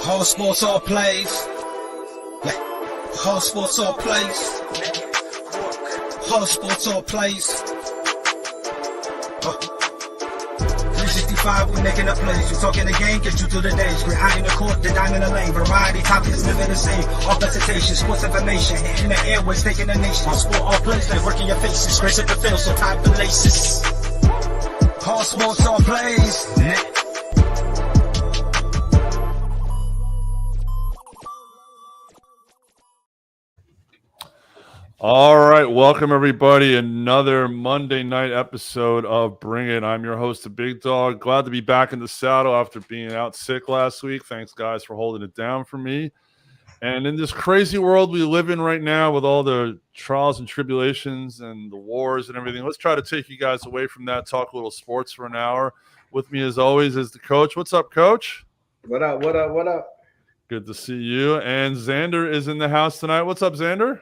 All sports, all plays. Yeah. All sports, all plays. All sports, all plays. 365, we making up plays. You talking the game, get you through the days. We're high in the court, the dime in the lane. Variety topics living the same. All presentation, sports information. In the airways, taking the nation. All sport, all plays, they working your faces. Grace at the field, so tie the laces. All sports, all plays. Yeah. All right, welcome everybody. Another Monday night episode of Bring It. I'm your host, the Big Dog. Glad to be back in the saddle after being out sick last week. Thanks, guys, for holding it down for me. And in this crazy world we live in right now with all the trials and tribulations and the wars and everything, let's try to take you guys away from that, talk a little sports for an hour. With me, as always, is the coach. What's up, Coach? What up, what up, what up? Good to see you. And Xander is in the house tonight. What's up, Xander?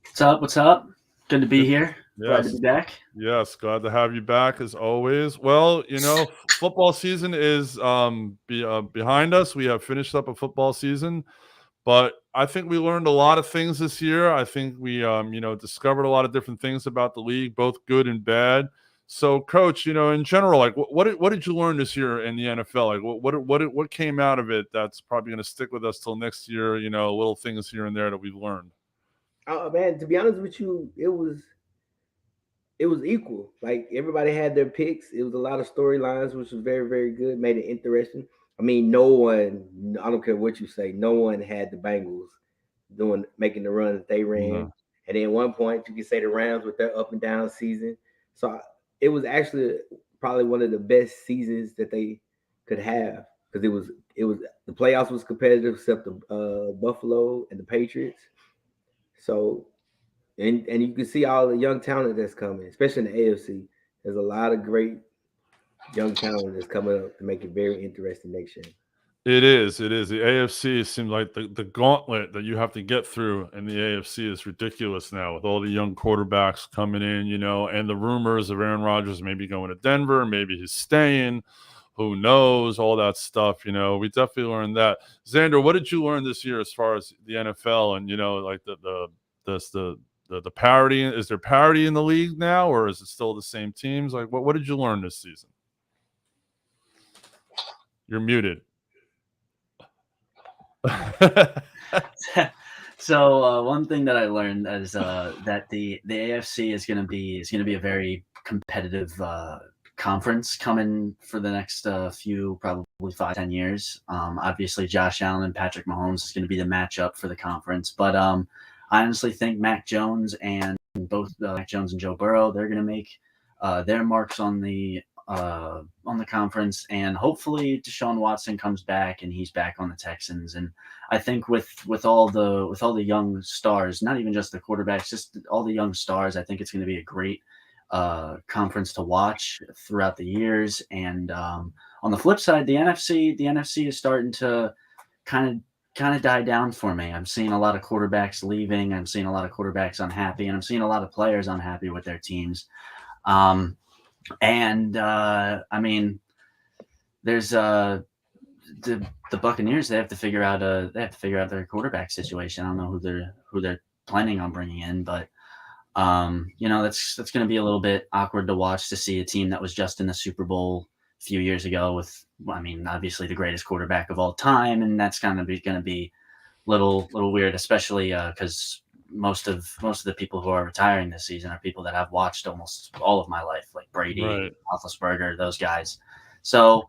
What's up? What's up? Good to be here. Yes. Glad to be back. Yes, glad to have you back as always. Well, you know, football season is behind us. We have finished up a football season, but I think we learned a lot of things this year. I think we, discovered a lot of different things about the league, both good and bad. So, Coach, in general, like, what did you learn this year in the NFL? Like, what came out of it that's probably going to stick with us till next year? Little things here and there that we've learned. Oh man, to be honest with you, it was equal. Like everybody had their picks. It was a lot of storylines, which was very, very good. Made it interesting. I mean, no one, I don't care what you say, no one had the Bengals making the run that they ran. Mm-hmm. And then at one point, you could say the Rams with their up and down season. So it was actually probably one of the best seasons that they could have, because it was the playoffs was competitive except the Buffalo and the Patriots. So, and you can see all the young talent that's coming, especially in the AFC. There's a lot of great young talent that's coming up to make it very interesting next year. It is. The AFC seems like the gauntlet that you have to get through in the AFC is ridiculous now, with all the young quarterbacks coming in, and the rumors of Aaron Rodgers maybe going to Denver, maybe he's staying. Who knows, all that stuff, we definitely learned that. Xander, what did you learn this year as far as the NFL and, like the parity? Is there parity in the league now, or is it still the same teams? Like, what did you learn this season? You're muted. So one thing that I learned is that the AFC is going to be a very competitive conference coming for the next few, probably 5-10 years. Obviously, Josh Allen and Patrick Mahomes is going to be the matchup for the conference. But I honestly think Mac Jones and Joe Burrow, they're going to make their marks on the conference, and hopefully Deshaun Watson comes back and he's back on the Texans. And I think with all the young stars, not even just the quarterbacks, just all the young stars, I think it's going to be a great conference to watch throughout the years. And on the flip side, the NFC is starting to kind of die down for me. I'm seeing a lot of quarterbacks leaving. I'm seeing a lot of quarterbacks unhappy, and I'm seeing a lot of players unhappy with their teams. I mean, there's the Buccaneers. They have to figure out their quarterback situation. I don't know who they're planning on bringing in, but that's going to be a little bit awkward to watch, to see a team that was just in the Super Bowl a few years ago with, obviously the greatest quarterback of all time, and that's going to be a little weird, especially because most of the people who are retiring this season are people that I've watched almost all of my life, like Brady, right, Roethlisberger, those guys. So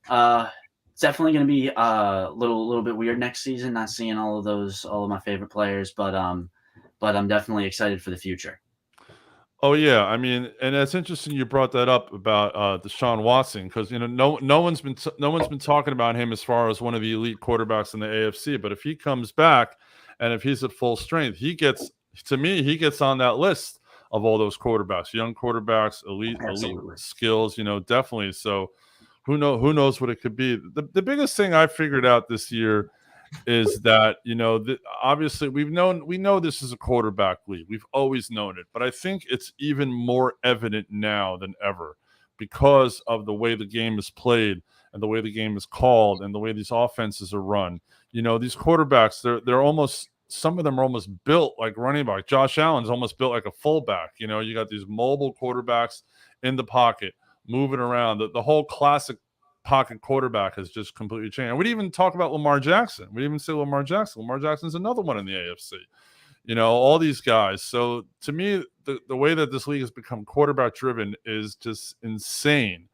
it's definitely going to be a little bit weird next season, not seeing all of my favorite players, but I'm definitely excited for the future. Oh yeah, and it's interesting you brought that up about Deshaun Watson, because no one's been talking about him as far as one of the elite quarterbacks in the AFC. But if he comes back and if he's at full strength, he gets on that list of all those quarterbacks, young quarterbacks, elite skills, definitely. So who knows what it could be. The biggest thing I figured out this year is that, obviously we know this is a quarterback league. We've always known it, but I think it's even more evident now than ever because of the way the game is played and the way the game is called and the way these offenses are run. You know, these quarterbacks, they're almost, some of them are almost built like running back. Josh Allen's almost built like a fullback. You know, you got these mobile quarterbacks in the pocket, moving around. The whole classic pocket quarterback has just completely changed. And we didn't even talk about Lamar Jackson. We didn't even say Lamar Jackson. Lamar Jackson's another one in the AFC. You know, all these guys. So to me, the way that this league has become quarterback driven is just insane.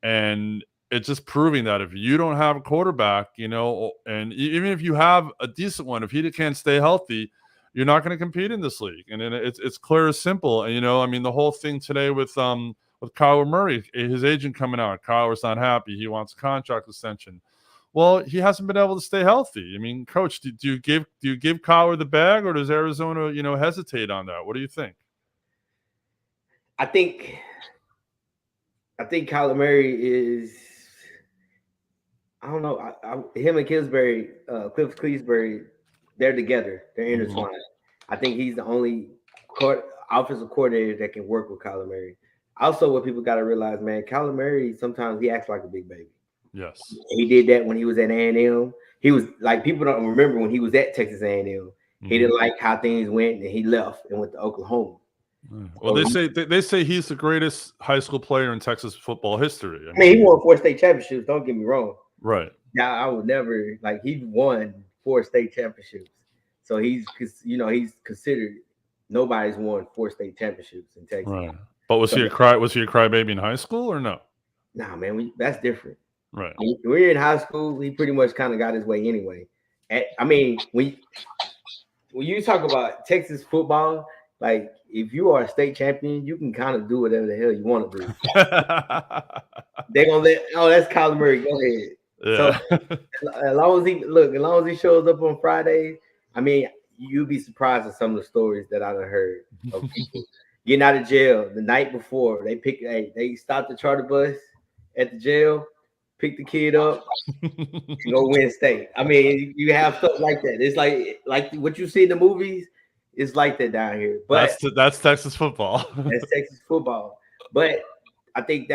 And it's just proving that if you don't have a quarterback, you know, and even if you have a decent one, if he can't stay healthy, you're not going to compete in this league. And it's clear as simple. And, you know, I mean, the whole thing today with Kyler Murray, his agent coming out, Kyler's not happy. He wants a contract extension. Well, he hasn't been able to stay healthy. I mean, Coach, do you give Kyler the bag, or does Arizona, you know, hesitate on that? What do you think? I think Kyler Murray is, I don't know. Him and Cliff Kingsbury, they're together. They're intertwined. Mm-hmm. I think he's the only offensive coordinator that can work with Kyler Murray. Also, what people got to realize, man, Kyler Murray, sometimes he acts like a big baby. Yes. He did that when he was at A&M. He was like, people don't remember when he was at Texas A&M. Mm-hmm. He didn't like how things went, and he left and went to Oklahoma. Well, they say he's the greatest high school player in Texas football history. I mean, he won 4 state championships. Don't get me wrong. Right. Yeah, I would never, like, he won 4 state championships. So he's considered, nobody's won 4 state championships in Texas. Right. But was he a crybaby in high school or no? Nah, man, that's different. Right. When you're in high school, he pretty much kind of got his way anyway. I mean, when you talk about Texas football, like, if you are a state champion, you can kind of do whatever the hell you want to do. They're gonna that's Kyler Murray. Go ahead. Yeah. So as long as he shows up on Friday, I mean, you'd be surprised at some of the stories that I've heard of people getting out of jail the night before. They stopped the charter bus at the jail, pick the kid up, and go win state. I mean, you have stuff like that. It's like what you see in the movies. It's like that down here. But that's Texas football. That's Texas football. But I think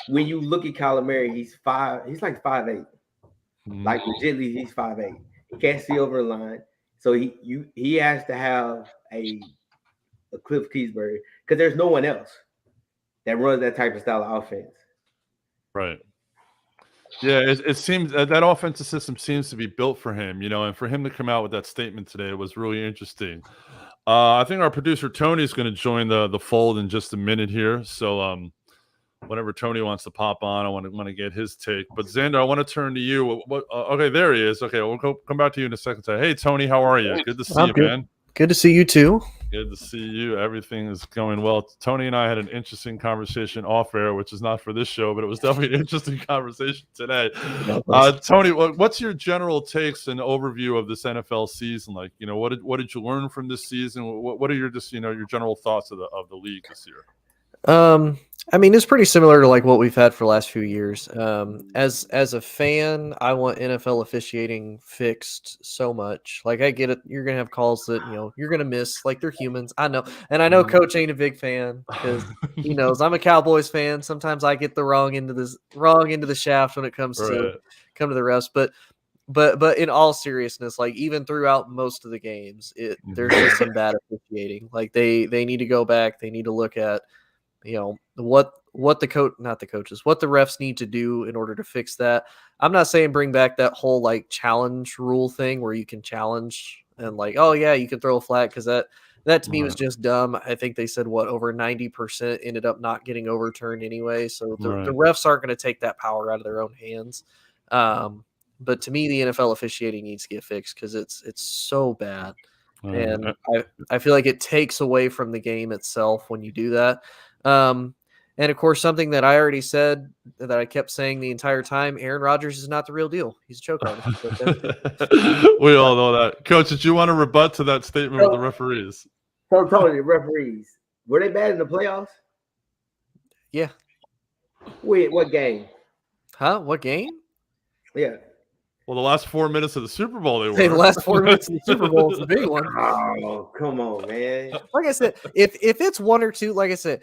when you look at Kyler Murray, he's like 5'8". Like legitimately, he's 5'8". He can't see over the line. So he has to have a Cliff Kingsbury, because there's no one else that runs that type of style of offense. Right. Yeah, it seems that offensive system seems to be built for him, you know, and for him to come out with that statement today was really interesting. I think our producer Tony is going to join the fold in just a minute here. So whenever Tony wants to pop on, I want to get his take. But Xander, I want to turn to you. Okay, there he is. Okay, we'll come back to you in a second. Hey, Tony, how are you? Good to see you, man. Good to see you too. Good to see you. Everything is going well. Tony and I had an interesting conversation off air, which is not for this show, but it was definitely an interesting conversation today. Tony, what's your general takes and overview of this NFL season? Like, you know, what did you learn from this season? What are your your general thoughts of the league this year? I mean, it's pretty similar to like what we've had for the last few years. As a fan, I want NFL officiating fixed so much. Like, I get it. You're going to have calls that, you know, you're going to miss. Like, they're humans. I know. And I know Coach ain't a big fan because he knows I'm a Cowboys fan. Sometimes I get the wrong end of the shaft when it comes to come to the refs. But in all seriousness, like, even throughout most of the games, there's just some bad officiating. Like, they need to go back. They need to look at, you know, what the refs need to do in order to fix that. I'm not saying bring back that whole like challenge rule thing where you can challenge and like, oh yeah, you can throw a flag, because that to me was just dumb. I think they said over 90% ended up not getting overturned anyway. So the refs aren't going to take that power out of their own hands. But to me, the NFL officiating needs to get fixed because it's so bad. And I feel like it takes away from the game itself when you do that. And of course, something that I already said that I kept saying the entire time, Aaron Rodgers is not the real deal. He's a choke artist. We all know that. Coach, did you want to rebut to that statement with the referees? Totally, the referees. Were they bad in the playoffs? Yeah. Wait, what game? Huh? What game? Yeah. Well, the last 4 minutes of the Super Bowl, they were. The last 4 minutes of the Super Bowl is a big one. Oh, come on, man. Like I said, if it's one or two, like I said,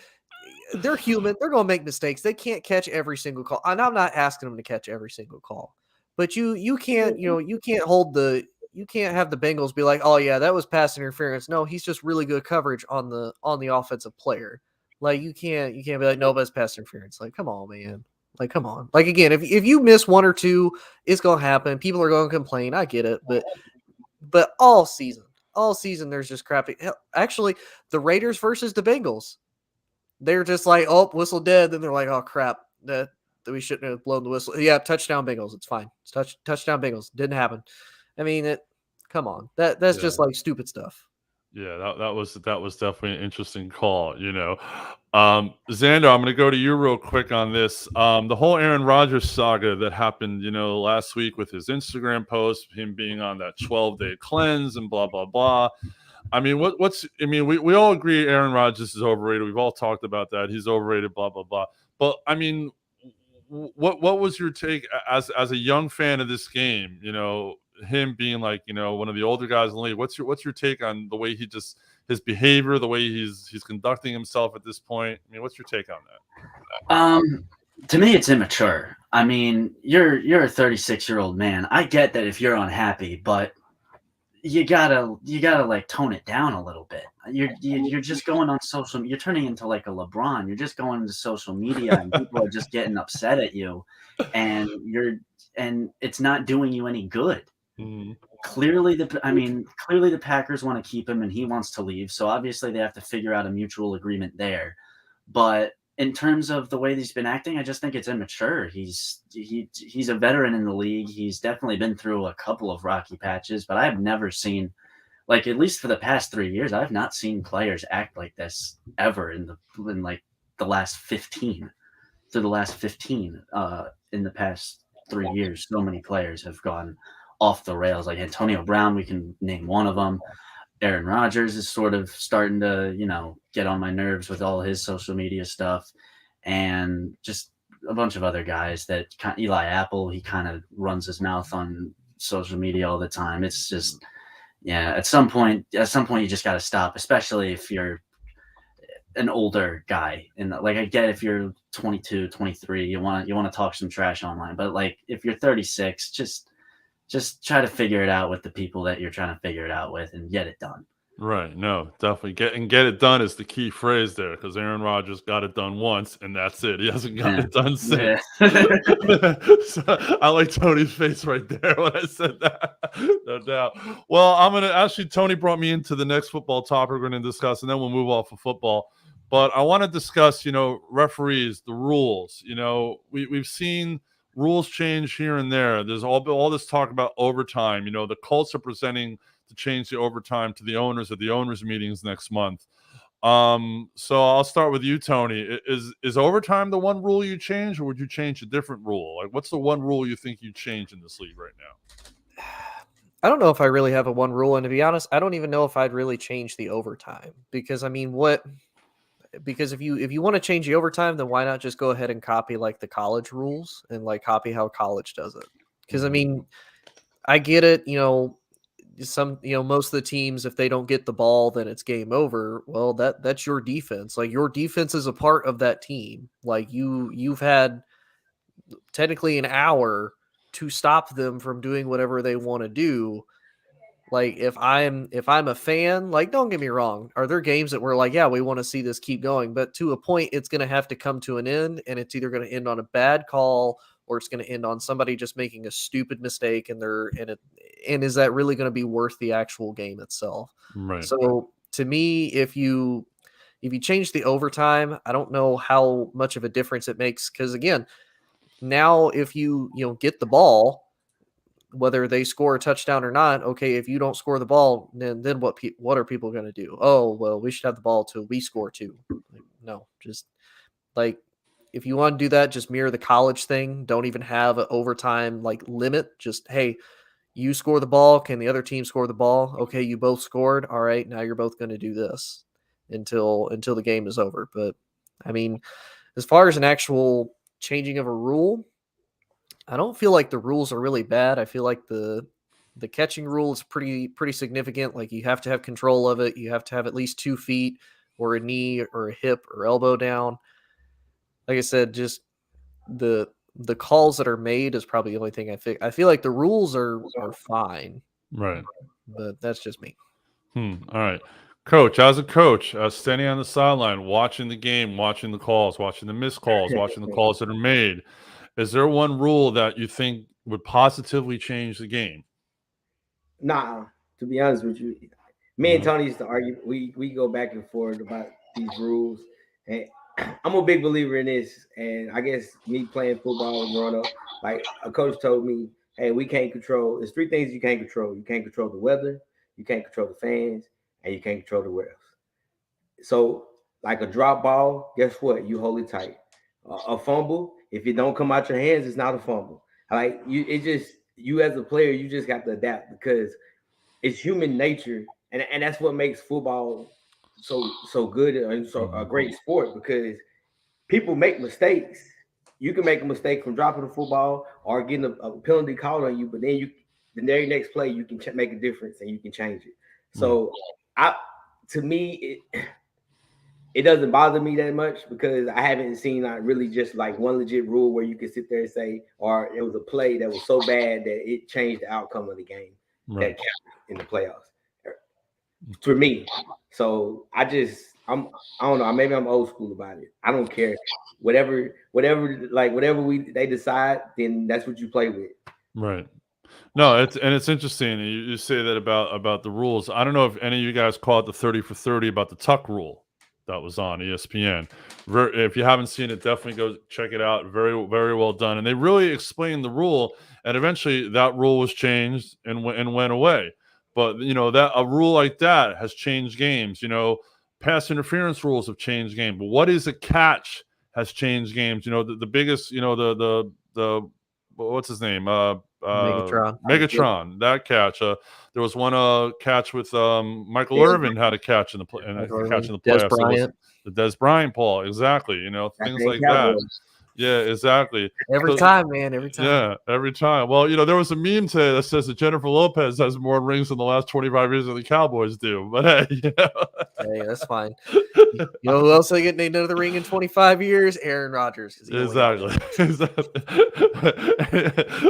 they're human. They're going to make mistakes. They can't catch every single call. And I'm not asking them to catch every single call. But you can't, you can't have the Bengals be like, "Oh yeah, that was pass interference." No, he's just really good coverage on the offensive player. Like you can't be like, "No, that's pass interference." Like, come on, man. Like, come on. Like again, if you miss one or two, it's going to happen. People are going to complain. I get it, but all season, there's just crappy. Hell, actually, the Raiders versus the Bengals, they're just like, "Oh, whistle dead." Then they're like, "Oh crap, that we shouldn't have blown the whistle." Yeah, touchdown Bengals. It's fine. It's touchdown Bengals. Didn't happen. I mean, come on. That's just like stupid stuff. Yeah, that was definitely an interesting call, Xander, I'm gonna go to you real quick on this. The whole Aaron Rodgers saga that happened, last week with his Instagram post, him being on that 12-day cleanse and blah blah blah. I mean, we all agree Aaron Rodgers is overrated. We've all talked about that. He's overrated, blah blah blah. But I mean, what was your take as a young fan of this game? Him being like one of the older guys in the league. What's your take on the way his behavior, the way he's conducting himself at this point? I mean, what's your take on that? To me, it's immature. I mean, you're a 36-year-old man. I get that if you're unhappy, but you gotta like tone it down a little bit. You're just going on social. You're turning into like a LeBron. You're just going into social media, and people are just getting upset at you, and it's not doing you any good. Mm-hmm. Clearly, the Packers want to keep him, and he wants to leave. So obviously, they have to figure out a mutual agreement there. But in terms of the way he's been acting, I just think it's immature. He's a veteran in the league. He's definitely been through a couple of rocky patches, but I've never seen, like, at least for the past 3 years, I've not seen players act like this ever in the last 15. Through the last 15, in the past 3 years, so many players have gone off the rails. Like Antonio Brown, we can name one of them. Aaron Rodgers is sort of starting to, get on my nerves with all his social media stuff, and just a bunch of other guys that Eli Apple, he kind of runs his mouth on social media all the time. It's just, at some point you just got to stop, especially if you're an older guy. And like, I get if you're 22, 23, you want to talk some trash online, but like if you're 36, just try to figure it out with the people that you're trying to figure it out with and get it done. Right. No, definitely get it done is the key phrase there, because Aaron Rodgers got it done once and that's it. He hasn't gotten it done since. Yeah. So, I like Tony's face right there when I said that. No doubt. Well, Tony brought me into the next football topic we're going to discuss, and then we'll move off of football. But I want to discuss, referees, the rules. We've seen rules change here and there. There's all this talk about overtime. The Colts are presenting to change the overtime to the owners at the owners meetings next month. So I'll start with you, Tony. Is overtime the one rule you change, or would you change a different rule? Like, what's the one rule you think you change in this league right now? I don't know if I really have a one rule, and to be honest, I don't even know if I'd really change the overtime, because I mean, because if you want to change the overtime, then why not just go ahead and copy like the college rules and like copy how college does it? Because I mean, I get it, most of the teams, if they don't get the ball, then it's game over. Well, that's your defense. Like, your defense is a part of that team. Like, you've had technically an hour to stop them from doing whatever they want to do. Like, if I'm a fan, like, don't get me wrong, are there games that we're like, yeah, we want to see this keep going, but to a point, it's going to have to come to an end, and it's either going to end on a bad call, or it's going to end on somebody just making a stupid mistake, and is that really going to be worth the actual game itself? Right. So to me, if you change the overtime, I don't know how much of a difference it makes, because again, now if you get the ball, whether they score a touchdown or not, okay, if you don't score the ball, then what are people going to do? Oh, well, we should have the ball till we score too. Like, no, just like, if you want to do that, just mirror the college thing. Don't even have an overtime like limit. Just, hey, you score the ball. Can the other team score the ball? Okay, you both scored. All right, now you're both going to do this until the game is over. But I mean, as far as an actual changing of a rule, I don't feel like the rules are really bad. I feel like the catching rule is pretty significant. Like, you have to have control of it. You have to have at least 2 feet or a knee or a hip or elbow down. like I said, just the calls that are made is probably the only thing I think. I feel like the rules are fine, Right. but that's just me. All right. Coach, as a coach, standing on the sideline, watching the game, watching the calls, watching the missed calls, watching the calls that are made, is there one rule that you think would positively change the game? Nah, to be honest with you, me and Tony used to argue. We go back and forth about these rules, and I'm a big believer in this. And I guess me playing football and growing up, like a coach told me, "Hey, we can't control. There's three things you can't control. You can't control the weather, you can't control the fans, and you can't control the refs." So, like a drop ball, guess what? You hold it tight. A fumble, if it don't come out your hands, it's not a fumble. Like it just you as a player, you just got to adapt because it's human nature, and that's what makes football so good and so a great sport because people make mistakes. You can make a mistake from dropping the football or getting a penalty called on you, but then the very next play you can make a difference and you can change it. So, to me, it doesn't bother me that much because I haven't seen really just like one legit rule where you can sit there and say, or it was a play that was so bad that it changed the outcome of the game that counted in the playoffs for me. So I don't know. Maybe I'm old school about it. I don't care. Whatever they decide, then that's what you play with. Right. No, it's interesting. You say that about the rules. I don't know if any of you guys caught the 30 for 30 about the tuck rule that was on ESPN. If you haven't seen it, definitely go check it out. Very, very well done. And they really explained the rule, and eventually that rule was changed and went away. But that a rule like that has changed games. Pass interference rules have changed games. But what is a catch has changed games. The biggest. The what's his name? Megatron. That catch. There was one catch with Michael Irvin had a catch in the playoffs. The Des Bryant ball, exactly. Things like that. Yeah, exactly. Every time. Yeah, every time. Well, there was a meme today that says that Jennifer Lopez has more rings in the last 25 years than the Cowboys do. But hey, hey, that's fine. You know who else will get another ring in 25 years? Aaron Rodgers. Exactly.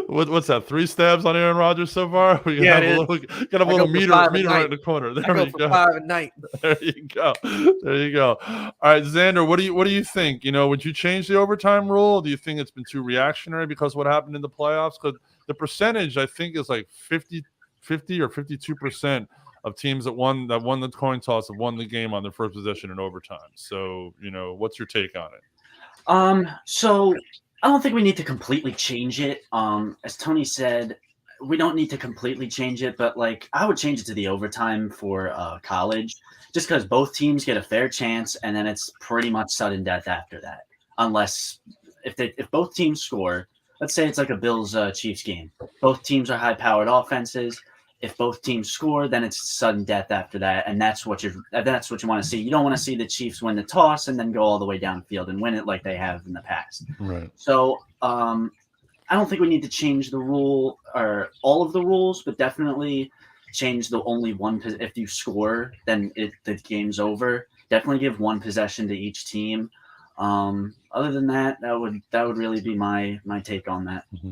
What's that? 3 stabs on Aaron Rodgers so far? We got a little meter right in the corner. There you go. 5 at night. There you go. All right, Xander, what do you think? Would you change the overtime rule? Do you think it's been too reactionary because of what happened in the playoffs? Because the percentage, I think, is like 50 or 52% of teams that won the coin toss have won the game on their first possession in overtime. So, what's your take on it? So I don't think we need to completely change it. As Tony said, we don't need to completely change it, but I would change it to the overtime for college, just because both teams get a fair chance, and then it's pretty much sudden death after that. Unless if both teams score, let's say it's like a Bills Chiefs game. Both teams are high-powered offenses. If both teams score, then it's sudden death after that, and that's what you want to see. You don't want to see the Chiefs win the toss and then go all the way downfield and win it like they have in the past. Right. So I don't think we need to change the rule or all of the rules, but definitely change the only one. If you score, then the game's over. Definitely give one possession to each team. Other than that, that would really be my take on that. Mm-hmm.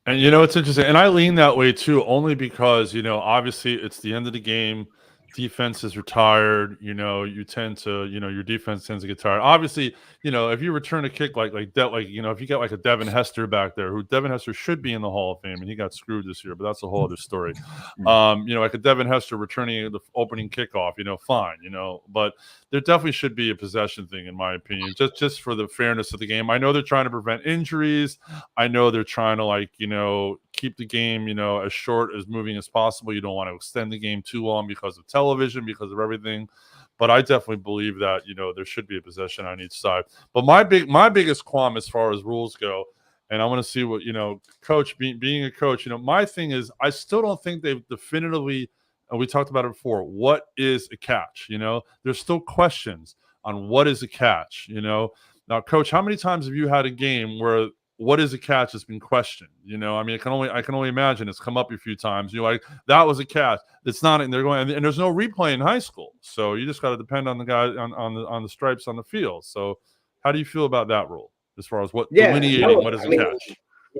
And it's interesting, and I lean that way too, only because obviously it's the end of the game. Defense is retired. You tend to, your defense tends to get tired. Obviously, if you return a kick like that, if you get like a Devin Hester back there, who Devin Hester should be in the Hall of Fame, and he got screwed this year, but that's a whole other story. Like a Devin Hester returning the opening kickoff, fine, but there definitely should be a possession thing, in my opinion, just for the fairness of the game. I know they're trying to prevent injuries. I know they're trying to keep the game, as short as moving as possible. You don't want to extend the game too long because of television, because of everything. But I definitely believe that, there should be a possession on each side. But my biggest qualm as far as rules go, and I want to see what, coach, being a coach, my thing is I still don't think they've definitively, and we talked about it before, what is a catch? There's still questions on what is a catch, Now, coach, how many times have you had a game where what is a catch has been questioned? I can only imagine it's come up a few times. You're like, that was a catch. It's not, and they're going, and there's no replay in high school, so you just got to depend on the guy on the stripes on the field. So, How do you feel about that rule as far as what delineating what is a catch?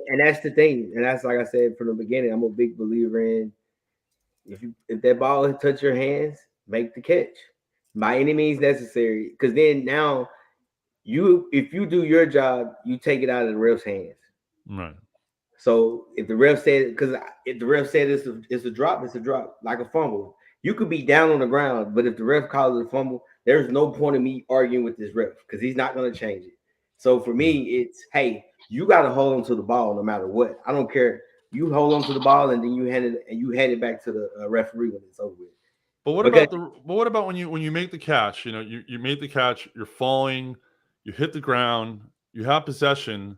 And that's the thing, and that's like I said from the beginning. I'm a big believer in if that ball touch your hands, make the catch by any means necessary. Because then now if you do your job, you take it out of the ref's hands. Right. So if the ref said, it's a drop, it's a drop, like a fumble. You could be down on the ground, but if the ref calls it a fumble, there's no point in me arguing with this ref because he's not going to change it. So for me, it's, hey, you got to hold on to the ball no matter what. I don't care. You hold on to the ball and then you hand it back to the referee when it's over with. But what about when you make the catch? You made the catch, you're falling, you hit the ground, you have possession,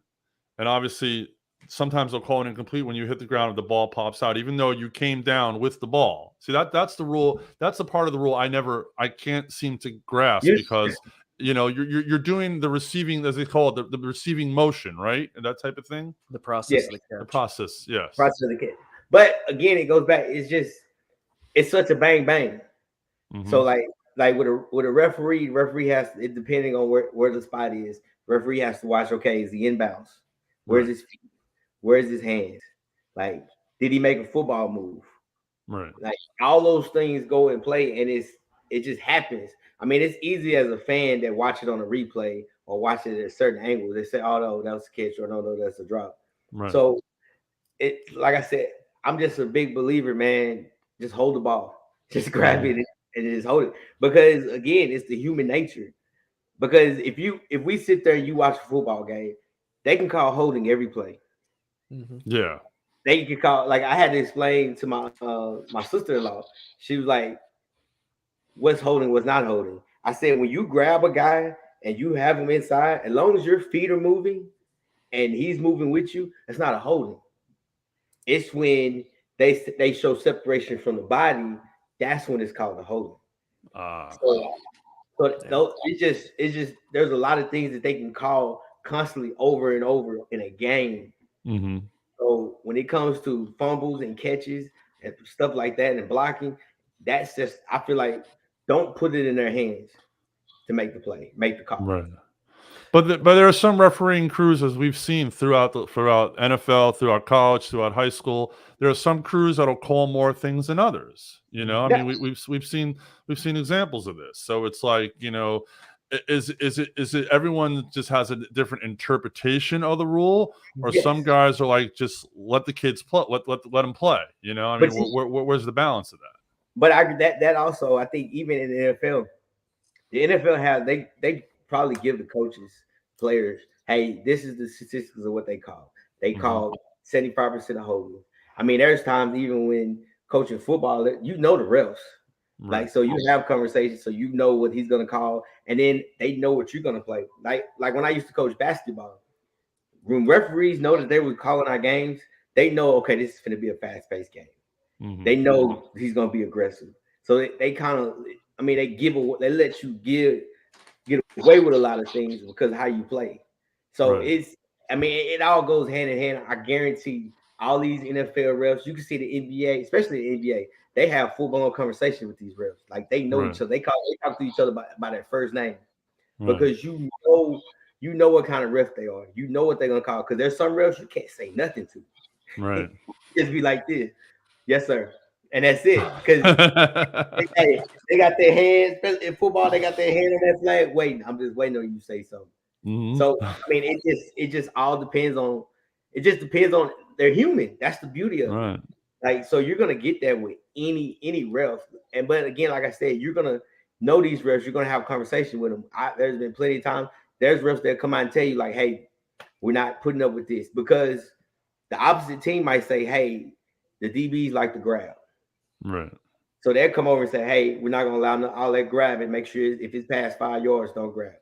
and obviously sometimes they'll call it incomplete when you hit the ground and the ball pops out, even though you came down with the ball. See, that's the rule. That's the part of the rule I can't seem to grasp because you're doing the receiving, as they call it, the receiving motion, right? And that type of thing. The process of the catch. The process, yes. Process of the catch. But again, it goes back. It's such a bang bang. Mm-hmm. So like with a referee has it depending on where the spot is. Referee has to watch. Okay, is he inbounds? Where's his feet? Where's his hands? Like, did he make a football move? Right. Like all those things go in play, and it just happens. I mean, it's easy as a fan that watch it on a replay or watch it at a certain angle. They say, "Oh no, that was a catch," or "No, that's a drop." Right. So like I said, I'm just a big believer, man. Just hold the ball, just grab it and just hold it. Because again, it's the human nature. Because if we sit there and you watch a football game, they can call holding every play. Mm-hmm. Yeah. They could call, like I had to explain to my sister-in-law. She was like, what's holding, what's not holding. I said, when you grab a guy and you have him inside, as long as your feet are moving and he's moving with you, it's not a holding. It's when they show separation from the body, that's when it's called a holding. It's just there's a lot of things that they can call constantly over and over in a game. Mm-hmm. So when it comes to fumbles and catches and stuff like that and blocking, that's just, I feel like, don't put it in their hands to make the play, make the call. Right. But there are some refereeing crews, as we've seen throughout NFL, throughout college, throughout high school. There are some crews that'll call more things than others. I mean, we've seen examples of this. So it's like, is it everyone just has a different interpretation of the rule, or some guys are like, just let the kids play, let them play. I mean, where's the balance of that? But that also, I think even in the NFL have they probably give the coaches, players, hey, this is the statistics of what they call. They call 75% of holding. I mean, there's times even when coaching football, the refs. Right. Like, so you have conversations, so you know what he's gonna call, and then they know what you're gonna play. Like when I used to coach basketball, when referees know that they were calling our games, they know, okay, this is gonna be a fast-paced game. Mm-hmm. They know he's gonna be aggressive. So they kind of, I mean, they let you get away with a lot of things because of how you play. So it all goes hand in hand. I guarantee all these NFL refs, you can see the NBA, especially the NBA, they have full-blown conversation with these refs. Like, they know each other. They talk to each other by their first name because you know what kind of ref they are. You know what they're gonna call, because there's some refs you can't say nothing to. Right. Just be like this, yes sir, and that's it. Because they got their hands in football. They got their hand on that flag. Waiting. I'm just waiting on you to say something. Mm-hmm. So I mean, it just all depends on. It just depends on. They're human. That's the beauty of it. Like, so you're gonna get that with any ref, but again, like I said, you're gonna know these refs. You're gonna have a conversation with them. There's been plenty of times. There's refs that come out and tell you, like, hey, we're not putting up with this, because the opposite team might say, hey, the DBs like to grab. Right. So they'll come over and say, hey, we're not gonna allow all that grab, and make sure if it's past 5 yards, don't grab.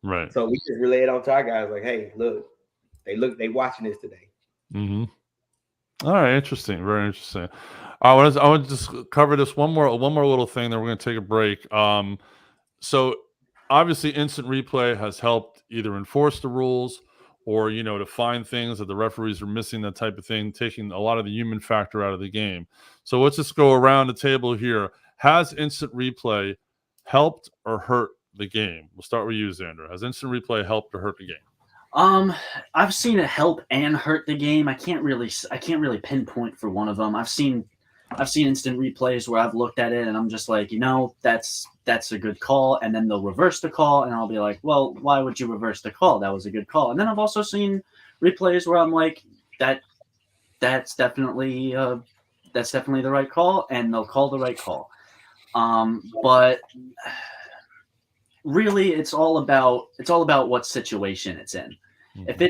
Right. So we just relay it on to our guys, like, hey, look, they watching this today. Mm-hmm. All right, interesting, very interesting. I want to just cover this one more little thing, then we're going to take a break. So obviously, instant replay has helped either enforce the rules or to find things that the referees are missing, that type of thing, taking a lot of the human factor out of the game. So let's just go around the table here. Has instant replay helped or hurt the game? We'll start with you, Xander. Has instant replay helped or hurt the game? I've seen it help and hurt the game. I can't really pinpoint for one of them. I've seen instant replays where I've looked at it and I'm just like, that's a good call, and then they'll reverse the call, and I'll be like, well, why would you reverse the call? That was a good call. And then I've also seen replays where I'm like, that's definitely the right call, and they'll call the right call. But really, it's all about what situation it's in. Mm-hmm. If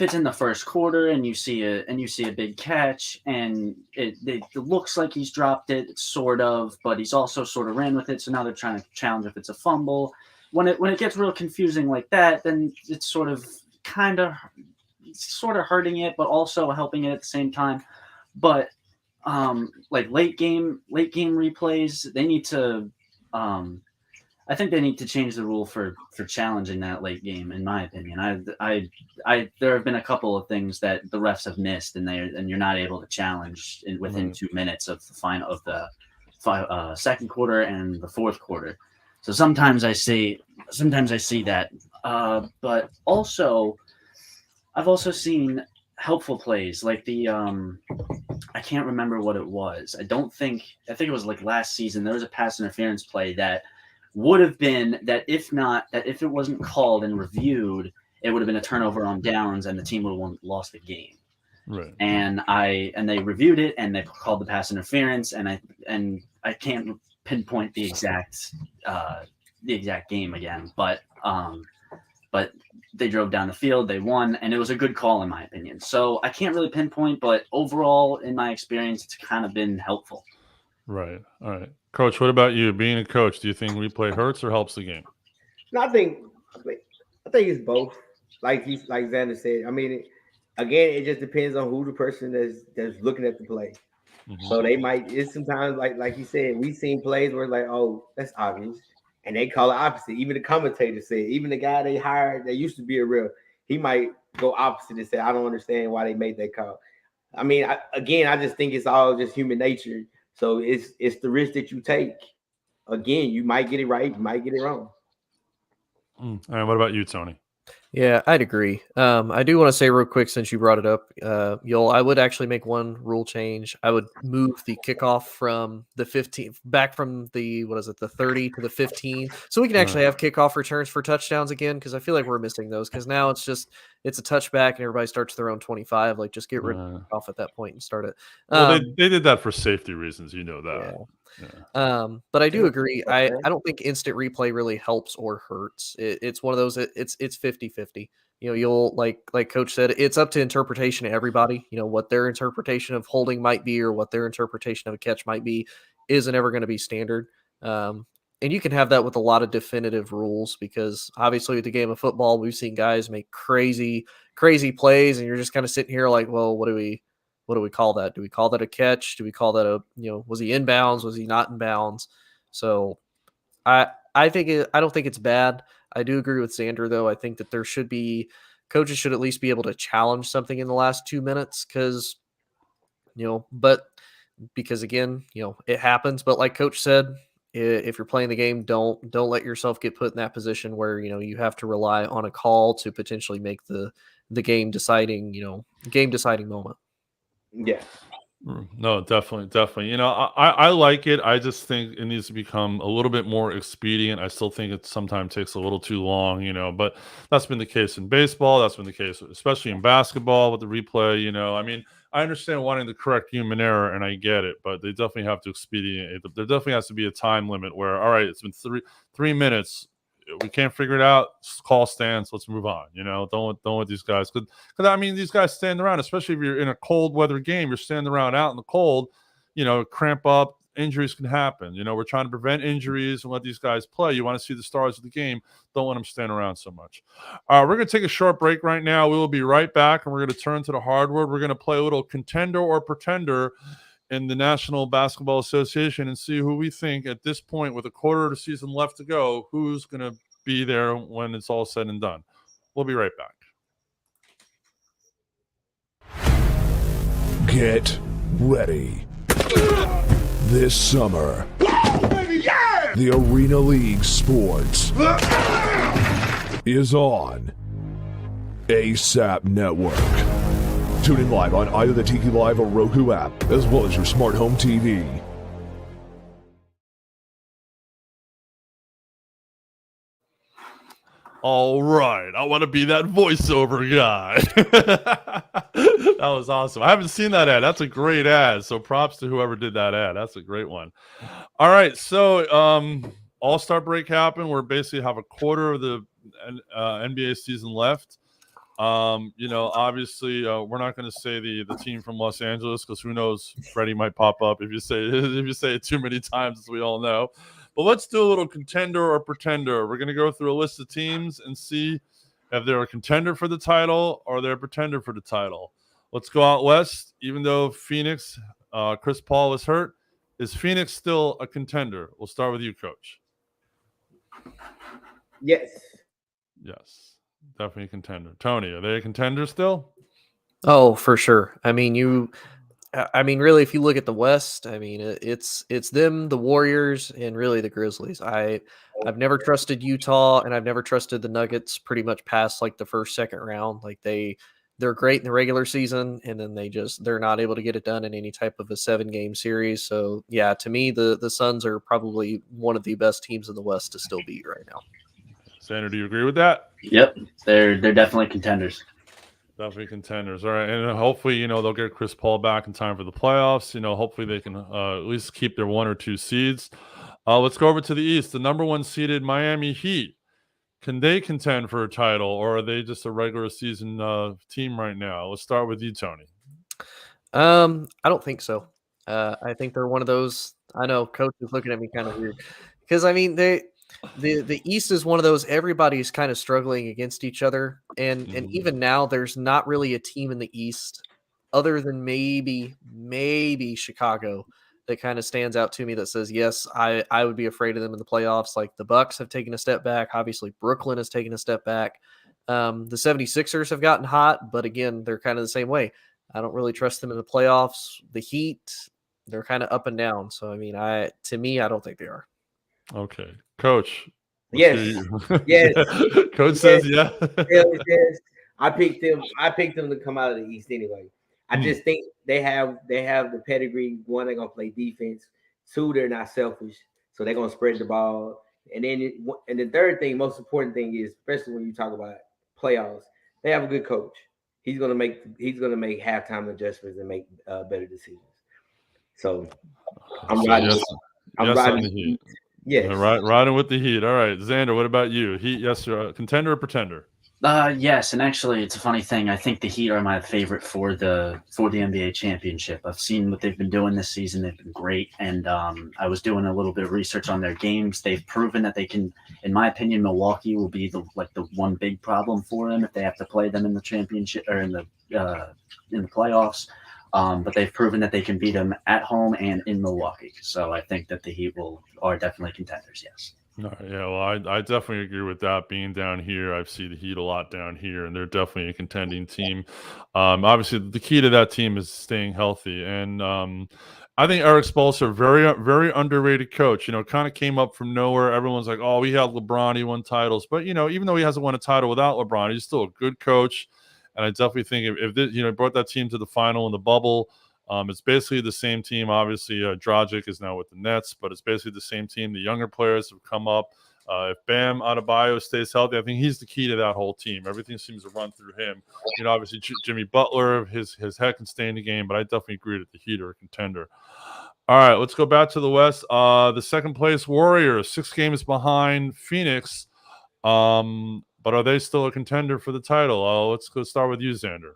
it's in the first quarter and you see a big catch and it looks like he's dropped it, sort of, but he's also sort of ran with it. So now they're trying to challenge if it's a fumble. When it gets real confusing like that, then it's sort of hurting it, but also helping it at the same time. But like late game replays, they need to. I think they need to change the rule for challenging that late game, in my opinion. There have been a couple of things that the refs have missed, and you're not able to challenge within 2 minutes of the final of the second quarter and the fourth quarter. So sometimes I see that, but also I've also seen helpful plays like the I can't remember what it was. I think it was like last season. There was a pass interference play that would have been that if it wasn't called and reviewed, it would have been a turnover on downs and the team would have lost the game. Right. And they reviewed it and they called the pass interference, and I can't pinpoint the exact game again, but they drove down the field, they won, and it was a good call in my opinion. So I can't really pinpoint, but overall in my experience, it's kind of been helpful. Right. All right. Coach, what about you? Being a coach, do you think replay hurts or helps the game? No, I think it's both. Like Xander said. I mean, again, it just depends on who the person that's looking at the play. Mm-hmm. So they might. It's sometimes like he said, we've seen plays where it's like, oh, that's obvious, and they call it opposite. Even the commentator said, even the guy they hired that used to be a real, he might go opposite and say, I don't understand why they made that call. I mean, I just think it's all just human nature. So it's the risk that you take. Again, you might get it right, you might get it wrong. All right, what about you, Tony? Yeah, I'd agree. I do want to say real quick, since you brought it up, Yoel, I would actually make one rule change. I would move the kickoff from the 15 back from the 30 to the 15, so we can actually have kickoff returns for touchdowns again, because I feel like we're missing those, because now it's a touchback and everybody starts their own 25. Like, just get rid of it off at that point and start it. Well, they did that for safety reasons, that. Yeah. But I do agree. I don't think instant replay really helps or hurts. It's one of those. It's 50-50. You'll like Coach said, it's up to interpretation of everybody. What their interpretation of holding might be, or what their interpretation of a catch might be, isn't ever going to be standard. And you can have that with a lot of definitive rules, because obviously with the game of football, we've seen guys make crazy plays, and you're just kind of sitting here like, well, what do we call that? Do we call that a catch? Do we call that was he in bounds? Was he not in bounds? So I don't think it's bad. I do agree with Xander, though. I think that coaches should at least be able to challenge something in the last 2 minutes, because again, it happens. But like Coach said, if you're playing the game, don't let yourself get put in that position where, you have to rely on a call to potentially make the game deciding moment. Yeah. No, definitely. I like it. I just think it needs to become a little bit more expedient. I still think it sometimes takes a little too long, but that's been the case in baseball. That's been the case, especially in basketball with the replay. I mean, I understand wanting to correct human error, and I get it, but they definitely have to expedite it. There definitely has to be a time limit where, all right, it's been three minutes. We can't figure it out. Call stands. Let's move on. Don't let these guys. Because I mean, these guys stand around, especially if you're in a cold weather game. You're standing around out in the cold. Cramp up. Injuries can happen. We're trying to prevent injuries and let these guys play. You want to see the stars of the game. Don't let them stand around so much. We're going to take a short break right now. We will be right back, and we're going to turn to the hardwood. We're going to play a little Contender or Pretender in the National Basketball Association and see who we think at this point, with a quarter of the season left to go, who's going to be there when it's all said and done. We'll be right back. Get ready. This summer, Yeah! The Arena League Sports is on ASAP Network. Tune in live on either the Tiki Live or Roku app, as well as your smart home TV. All right, I want to be that voiceover guy. That was awesome. I haven't seen that ad. That's a great ad. So props to whoever did that ad. That's a great one. All right, so All-Star break happened. We're basically have a quarter of the NBA season left. Obviously, we're not going to say the team from Los Angeles because who knows, Freddie might pop up if you say it too many times, as we all know. But let's do a little contender or pretender. We're going to go through a list of teams and see if they're a contender for the title or they're a pretender for the title. Let's go out west. Even though Phoenix, Chris Paul is hurt, is Phoenix still a contender? We'll start with you, Coach. Yes. Yes, definitely a contender. Tony, are they a contender still? Oh, for sure. Really, if you look at the West, it's them, the Warriors, and really the Grizzlies. I've never trusted Utah, and I've never trusted the Nuggets pretty much past like the first, second round. Like they're great in the regular season, and then they're not able to get it done in any type of a 7-game series. So yeah, to me, the Suns are probably one of the best teams in the West to still beat right now. Xander, do you agree with that? Yep, they're definitely contenders. Definitely contenders. All right. And hopefully, they'll get Chris Paul back in time for the playoffs. Hopefully they can at least keep their 1 or 2 seeds. Let's go over to the East. The number 1 seeded Miami Heat. Can they contend for a title, or are they just a regular season team right now? Let's start with you, Tony. I don't think so. I think they're one of those. I know Coach is looking at me kind of weird because the East is one of those, everybody's kind of struggling against each other. And even now, there's not really a team in the East other than maybe Chicago that kind of stands out to me that says, yes, I would be afraid of them in the playoffs. Like the Bucks have taken a step back. Obviously, Brooklyn has taken a step back. The 76ers have gotten hot, but again, they're kind of the same way. I don't really trust them in the playoffs. The Heat, they're kind of up and down. So, I don't think they are. Okay. Coach. Yes. Yes. Coach says yeah. Yes. I picked them to come out of the East anyway. I just think they have the pedigree. 1, they're gonna play defense. 2, they're not selfish, so they're gonna spread the ball. And then the third thing, most important thing is, especially when you talk about playoffs, they have a good coach. He's gonna make halftime adjustments and make better decisions. So I'm riding. I'm riding the Heat. Yes. Riding with the Heat. All right. Xander, what about you? Heat, yes, or contender or pretender? Yes, and actually, it's a funny thing. I think the Heat are my favorite for the NBA championship. I've seen what they've been doing this season. They've been great, and I was doing a little bit of research on their games. They've proven that they can. In my opinion, Milwaukee will be the one big problem for them if they have to play them in the championship or in the playoffs. But they've proven that they can beat them at home and in Milwaukee. So I think that the Heat are definitely contenders. Yes. Yeah, well, I definitely agree with that. Being down here, I see the Heat a lot down here, and they're definitely a contending team. Obviously, the key to that team is staying healthy, and I think Eric Spoelstra, very, very underrated coach. Kind of came up from nowhere. Everyone's like, "Oh, we had LeBron, he won titles," but even though he hasn't won a title without LeBron, he's still a good coach. And I definitely think if this, brought that team to the final in the bubble. It's basically the same team. Obviously, Dragic is now with the Nets, but it's basically the same team. The younger players have come up. If Bam Adebayo stays healthy, I think he's the key to that whole team. Everything seems to run through him. Obviously, Jimmy Butler, his head can stay in the game, but I definitely agree that the Heat are a contender. All right, let's go back to the West. The second place Warriors, 6 games behind Phoenix. But are they still a contender for the title? Let's go start with you, Xander.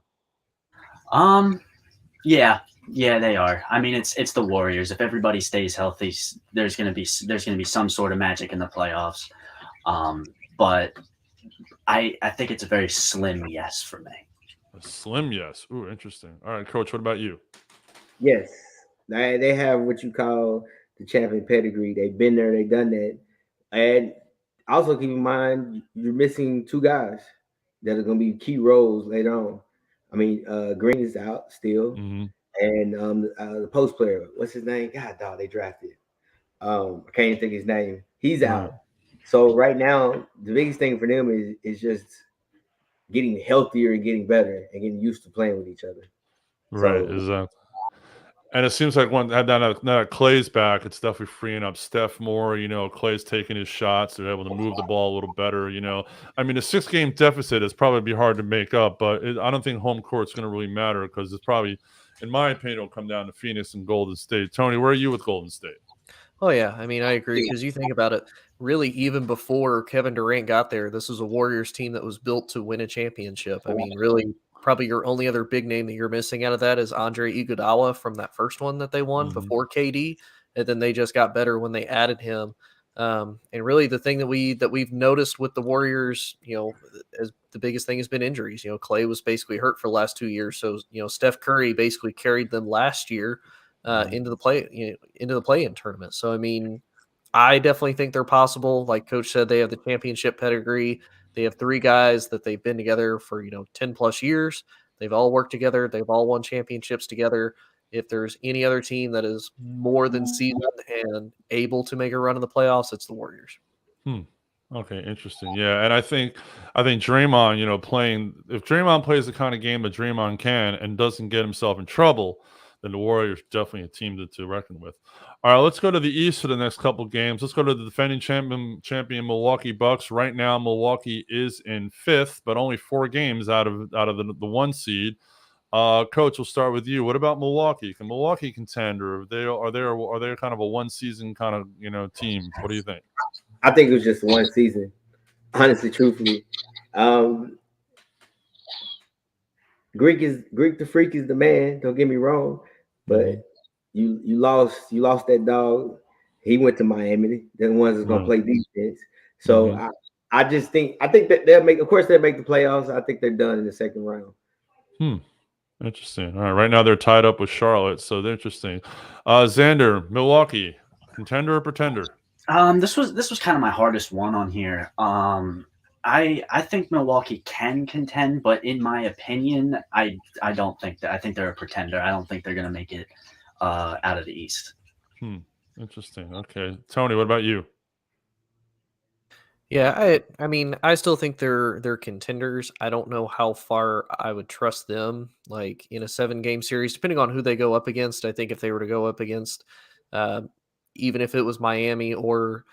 Yeah, they are. It's the Warriors. If everybody stays healthy, there's gonna be some sort of magic in the playoffs. But I think it's a very slim yes for me. A slim yes. Ooh, interesting. All right, Coach, what about you? Yes, they have what you call the champion pedigree. They've been there, they've done that, and also keep in mind you're missing 2 guys that are going to be key roles later on. Green is out still. Mm-hmm. And the post player, what's his name? God, dog, they drafted. I can't even think his name. He's Right. out. So right now, the biggest thing for them is just getting healthier and getting better and getting used to playing with each other. Right. So, Exactly. And it seems like now that Clay's back, it's definitely freeing up Steph more. Clay's taking his shots. They're able to move the ball a little better. I mean, a 6-game deficit is probably be hard to make up, but I don't think home court's going to really matter because it's probably, in my opinion, it'll come down to Phoenix and Golden State. Tony, where are you with Golden State? Oh yeah, I mean I agree because you think about it. Really, even before Kevin Durant got there, this was a Warriors team that was built to win a championship. I mean, really, probably your only other big name that you're missing out of that is Andre Iguodala from that first one that they won before KD, and then they just got better when they added him. And really, the thing that we've noticed with the Warriors, as the biggest thing has been injuries. Clay was basically hurt for the last 2 years, so Steph Curry basically carried them last year into the play-in tournament. So I mean, I definitely think they're possible. Like Coach said, they have the championship pedigree. They have 3 guys that they've been together for 10 plus years. They've all worked together. They've all won championships together. If there's any other team that is more than seasoned and able to make a run in the playoffs, it's the Warriors. Okay, interesting. Yeah, and I think Draymond, playing if Draymond plays the kind of game that Draymond can and doesn't get himself in trouble, then the Warriors definitely a team to reckon with. All right, let's go to the East for the next couple games. Let's go to the defending champion Milwaukee Bucks. Right now, Milwaukee is in 5th, but only 4 games out of the 1 seed. Coach, we'll start with you. What about Milwaukee? Can Milwaukee contend, or are they kind of a 1-season kind of team? What do you think? I think it was just 1 season, honestly, truthfully. Greek the Freak is the man. Don't get me wrong, but you lost that dog. He went to Miami. They're the ones that's gonna play defense. So I think that they'll make the playoffs. I think they're done in the second round. Interesting. All right. Right now they're tied up with Charlotte, so they're interesting. Xander, Milwaukee, contender or pretender? This was kind of my hardest one on here. I think Milwaukee can contend, but in my opinion, I don't think that. I think they're a pretender. I don't think they're going to make it out of the East. Interesting. Okay, Tony, what about you? Yeah, I mean, I still think they're contenders. I don't know how far I would trust them, like in a 7-game series, depending on who they go up against. I think if they were to go up against, even if it was Miami or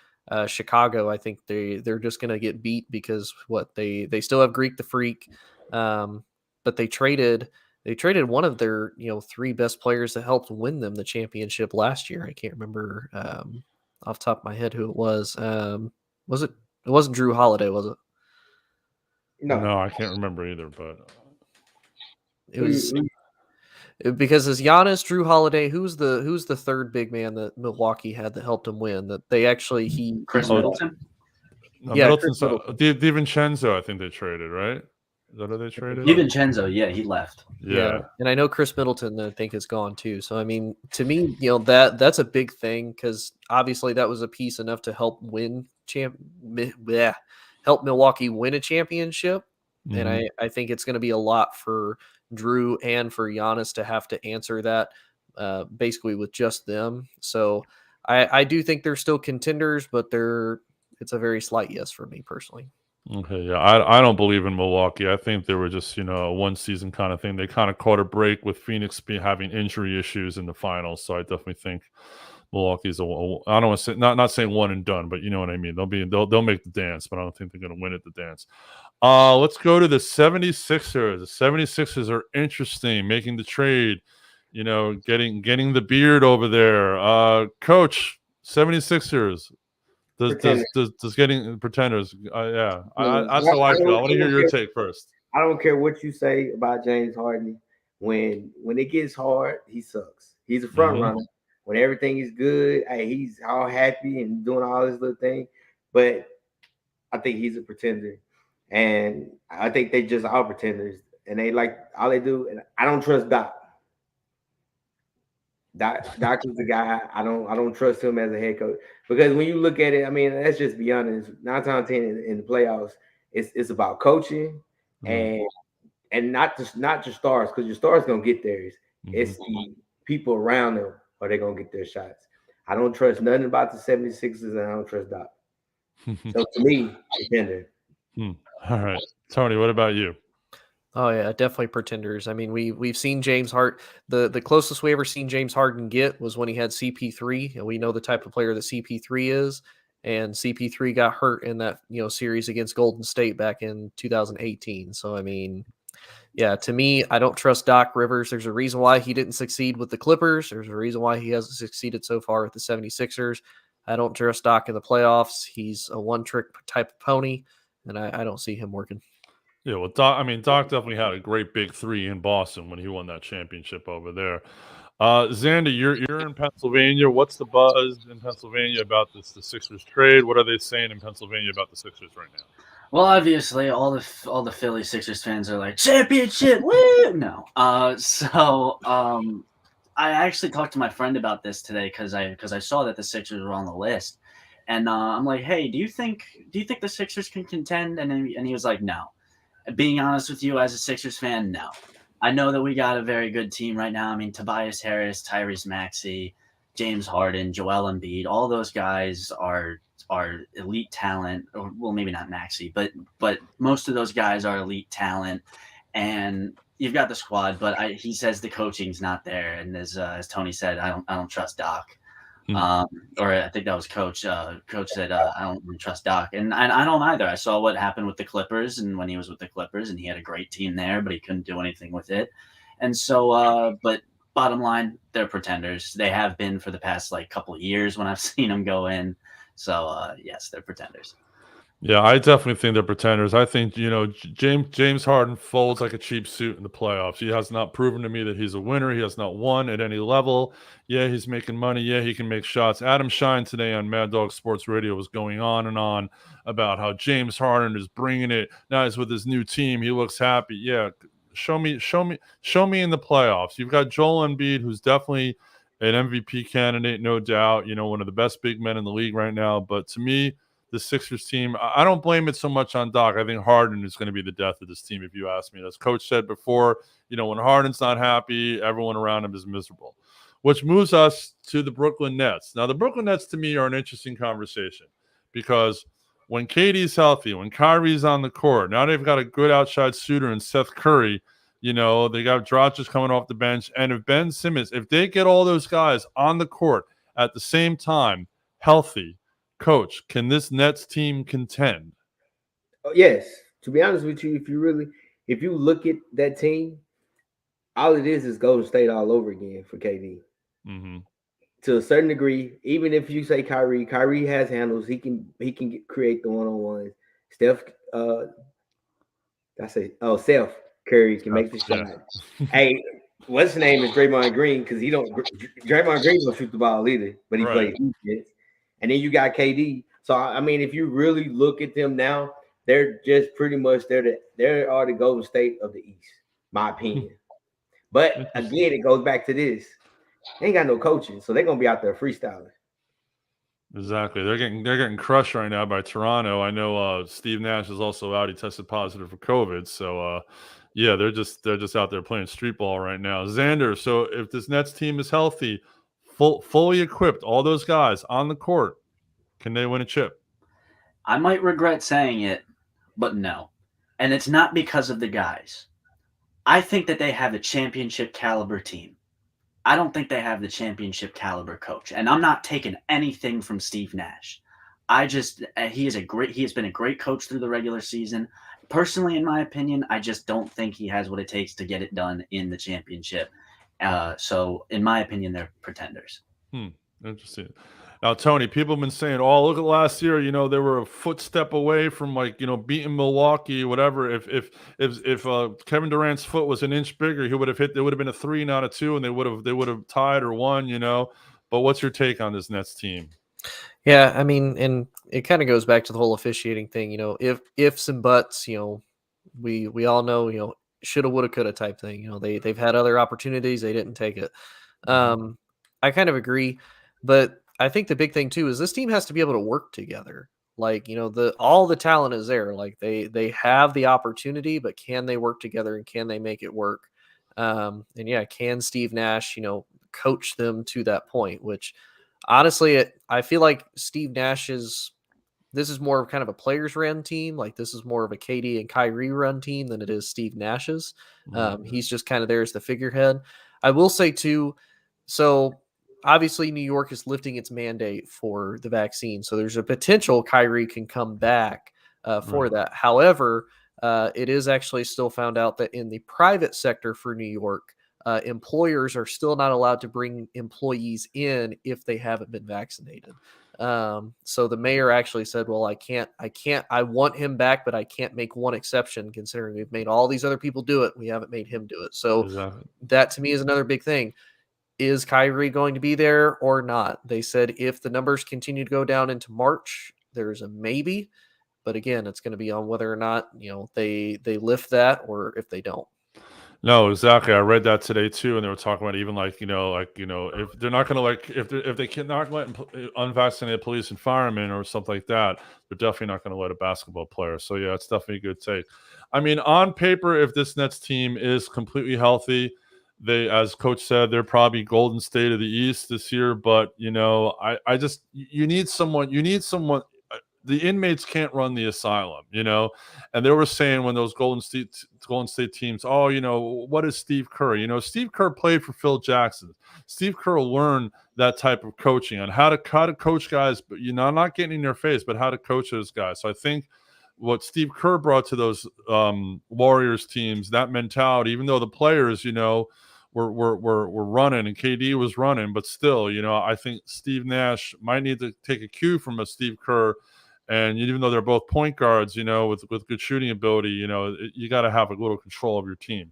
Chicago, I think they're just going to get beat because they still have Greek the Freak, but they traded one of their 3 best players that helped win them the championship last year. I can't remember off the top of my head who it was. Was it? It wasn't Drew Holiday, was it? No, I can't remember either. But it was because it's Giannis, Drew Holiday. Who's the third big man that Milwaukee had that helped him win? That they actually Chris Middleton. Middleton's DiVincenzo. I think they traded, right? Is that who they traded? DiVincenzo, yeah, he left. Yeah, and I know Chris Middleton, I think, is gone too. So I mean, to me, that's a big thing because obviously that was a piece enough to help help Milwaukee win a championship. And I think it's going to be a lot for Drew and for Giannis to have to answer that basically with just them. So I do think they're still contenders, but it's a very slight yes for me personally. Okay, yeah, I don't believe in Milwaukee. I think they were just a 1-season kind of thing. They kind of caught a break with Phoenix having injury issues in the finals. So I definitely think Milwaukee's I don't want to say not saying one and done, but you know what I mean. They'll make the dance, but I don't think they're going to win at the dance. Let's go to the 76ers. The 76ers are interesting, making the trade. Getting the beard over there. Coach, 76ers. Does getting pretenders? Yeah, that's how I feel. I want to hear your take first. I don't care what you say about James Harden. When it gets hard, he sucks. He's a front runner. When everything is good, he's all happy and doing all this little thing. But I think he's a pretender, and I think they just are pretenders. And they all they do. And I don't trust Doc. Doc is the guy. I don't trust him as a head coach because when you look at it, I mean, let's just be honest. 9 times 10 in the playoffs, it's about coaching and not just stars because your stars gonna get theirs. It's the people around them are they gonna get their shots. I don't trust nothing about the 76ers, and I don't trust Doc. So to me, Contender. All right, Tony, what about you? Oh yeah, definitely pretenders. I mean, we've seen James Harden. The closest we ever seen James Harden get was when he had CP3, and we know the type of player that CP3 is. And CP3 got hurt in that series against Golden State back in 2018. So I mean, yeah, to me, I don't trust Doc Rivers. There's a reason why he didn't succeed with the Clippers. There's a reason why he hasn't succeeded so far with the 76ers. I don't trust Doc in the playoffs. He's a one-trick type of pony, and I don't see him working. Yeah, well, Doc definitely had a great big three in Boston when he won that championship over there. Xander, you're in Pennsylvania. What's the buzz in Pennsylvania about the Sixers trade? What are they saying in Pennsylvania about the Sixers right now? Well, obviously, all the Philly Sixers fans are like, championship, woo! No. I actually talked to my friend about this today because I saw that the Sixers were on the list, and I'm like, hey, do you think the Sixers can contend? And he was like, no. Being honest with you, as a Sixers fan, no. I know that we got a very good team right now. I mean, Tobias Harris, Tyrese Maxey, James Harden, Joel Embiid, all those guys are elite talent. Or, well, maybe not Maxey, but most of those guys are elite talent. And you've got the squad, but he says the coaching's not there. And as Tony said, I don't trust Doc. Or I think that was Coach. Coach said, I don't really trust Doc. And I don't either. I saw what happened with the Clippers, and when he was with the Clippers, and he had a great team there, but he couldn't do anything with it. And so, but bottom line, they're pretenders. They have been for the past couple of years when I've seen them go in. So, yes, they're pretenders. Yeah, I definitely think they're pretenders. I think, James Harden folds like a cheap suit in the playoffs. He has not proven to me that he's a winner. He has not won at any level. Yeah, he's making money. Yeah, he can make shots. Adam Shine today on Mad Dog Sports Radio was going on and on about how James Harden is bringing it. Now he's with his new team. He looks happy. Yeah, show me in the playoffs. You've got Joel Embiid, who's definitely an MVP candidate, no doubt. One of the best big men in the league right now. But to me, the Sixers team, I don't blame it so much on Doc. I think Harden is going to be the death of this team, if you ask me. As Coach said before, when Harden's not happy, everyone around him is miserable. Which moves us to the Brooklyn Nets. Now, the Brooklyn Nets, to me, are an interesting conversation because when KD's healthy, when Kyrie's on the court, now they've got a good outside shooter in Seth Curry. They got Dragic coming off the bench. And if Ben Simmons, if they get all those guys on the court at the same time, healthy, Coach, can this Nets team contend? Yes. To be honest with you, if you look at that team, all it is Golden State all over again for KD. Mm-hmm. To a certain degree, even if you say Kyrie has handles. He can create the one-on-ones. Seth Curry can make the shot. Hey, what's his name is Draymond Green because Draymond Green don't shoot the ball either, but he plays defense. And then you got KD. So, I mean, if you really look at them now, they're just pretty much they are the Golden State of the East, my opinion. But again, it goes back to this. They ain't got no coaching, so they're gonna be out there freestyling. Exactly. They're getting crushed right now by Toronto. I know Steve Nash is also out. He tested positive for COVID. So yeah, they're just out there playing street ball right now. Xander, so if this Nets team is healthy, fully equipped, all those guys on the court, can they win a chip? I might regret saying it, but no. And it's not because of the guys. I think that they have a championship caliber team. I don't think they have the championship caliber coach. And I'm not taking anything from Steve Nash. He has been a great coach through the regular season. Personally, in my opinion, I just don't think he has what it takes to get it done in the championship. So in my opinion, they're pretenders. Interesting. Now, Tony, people have been saying, "Oh, look at last year. They were a footstep away from beating Milwaukee, whatever. If Kevin Durant's foot was an inch bigger, he would have hit. There would have been a 3, not a 2, and they would have tied or won. But what's your take on this Nets team? Yeah, I mean, and it kind of goes back to the whole officiating thing. Ifs and buts. We all know. Shoulda, woulda, coulda type thing. They've had other opportunities, they didn't take it. I kind of agree, but I think the big thing too is this team has to be able to work together. All the talent is there. They have the opportunity, but can they work together and can they make it work? And yeah, can Steve Nash, coach them to that point, which Honestly, I feel like Steve Nash this is more of kind of a players run team. Like this is more of a KD and Kyrie run team than it is Steve Nash's. He's just kind of there as the figurehead. I will say too, so obviously New York is lifting its mandate for the vaccine. So there's a potential Kyrie can come back for that. However, it is actually still found out that in the private sector for New York, employers are still not allowed to bring employees in if they haven't been vaccinated. So the mayor actually said, well, I want him back, but I can't make one exception considering we've made all these other people do it. We haven't made him do it. So that to me is another big thing. Is Kyrie going to be there or not? They said if the numbers continue to go down into March, there's a maybe, but again, it's going to be on whether or not, they lift that or if they don't. No, exactly. I read that today too, and they were talking about even if they're not going to if they cannot let unvaccinated police and firemen or something like that, they're definitely not going to let a basketball player. So yeah, it's definitely a good take. I mean, on paper, if this Nets team is completely healthy, they, as coach said, they're probably Golden State of the East this year. But I just you need someone. The inmates can't run the asylum, and they were saying when those Golden State teams, what is Steve Kerr? Steve Kerr played for Phil Jackson. Steve Kerr learned that type of coaching on how to coach guys, but not getting in their face, but how to coach those guys. So I think what Steve Kerr brought to those Warriors teams, that mentality, even though the players, were running and KD was running, but still, I think Steve Nash might need to take a cue from a Steve Kerr. And even though they're both point guards, with good shooting ability, you got to have a little control of your team.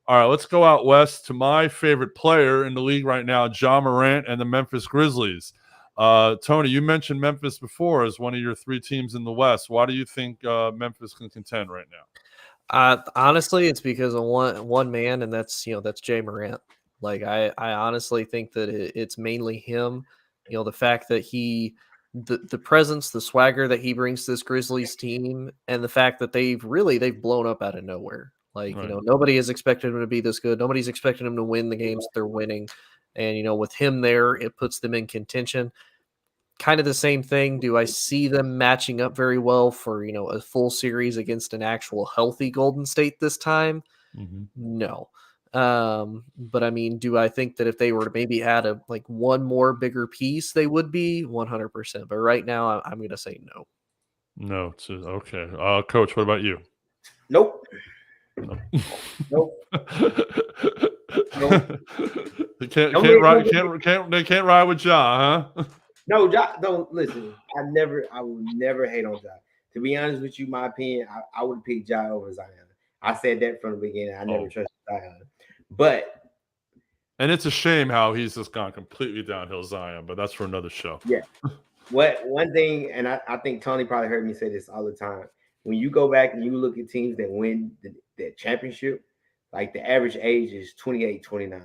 All right, let's go out west to my favorite player in the league right now, Ja Morant and the Memphis Grizzlies. Tony, you mentioned Memphis before as one of your three teams in the West. Why do you think Memphis can contend right now? Honestly, it's because of one man, and that's Jay Morant. Like I honestly think that it's mainly him. The fact that the presence, the swagger that he brings to this Grizzlies team, and the fact that they've blown up out of nowhere. Like, right. Nobody has expected him to be this good. Nobody's expecting him to win the games that they're winning. And, with him there, it puts them in contention. Kind of the same thing. Do I see them matching up very well for, a full series against an actual healthy Golden State this time? Mm-hmm. No. But I mean, do I think that if they were to maybe add one more bigger piece, they would be 100%. But right now, I'm going to say no. No. Okay. Coach, what about you? Nope. They can't ride with Ja, huh? No, Ja, don't listen. I will never hate on Ja. To be honest with you, my opinion, I would pick Ja over Zion. I said that from the beginning. I never trusted Zion. And it's a shame how he's just gone completely downhill, Zion, but that's for another show. Yeah. One thing, and I think Tony probably heard me say this all the time. When you go back and you look at teams that win the championship, like the average age is 28, 29.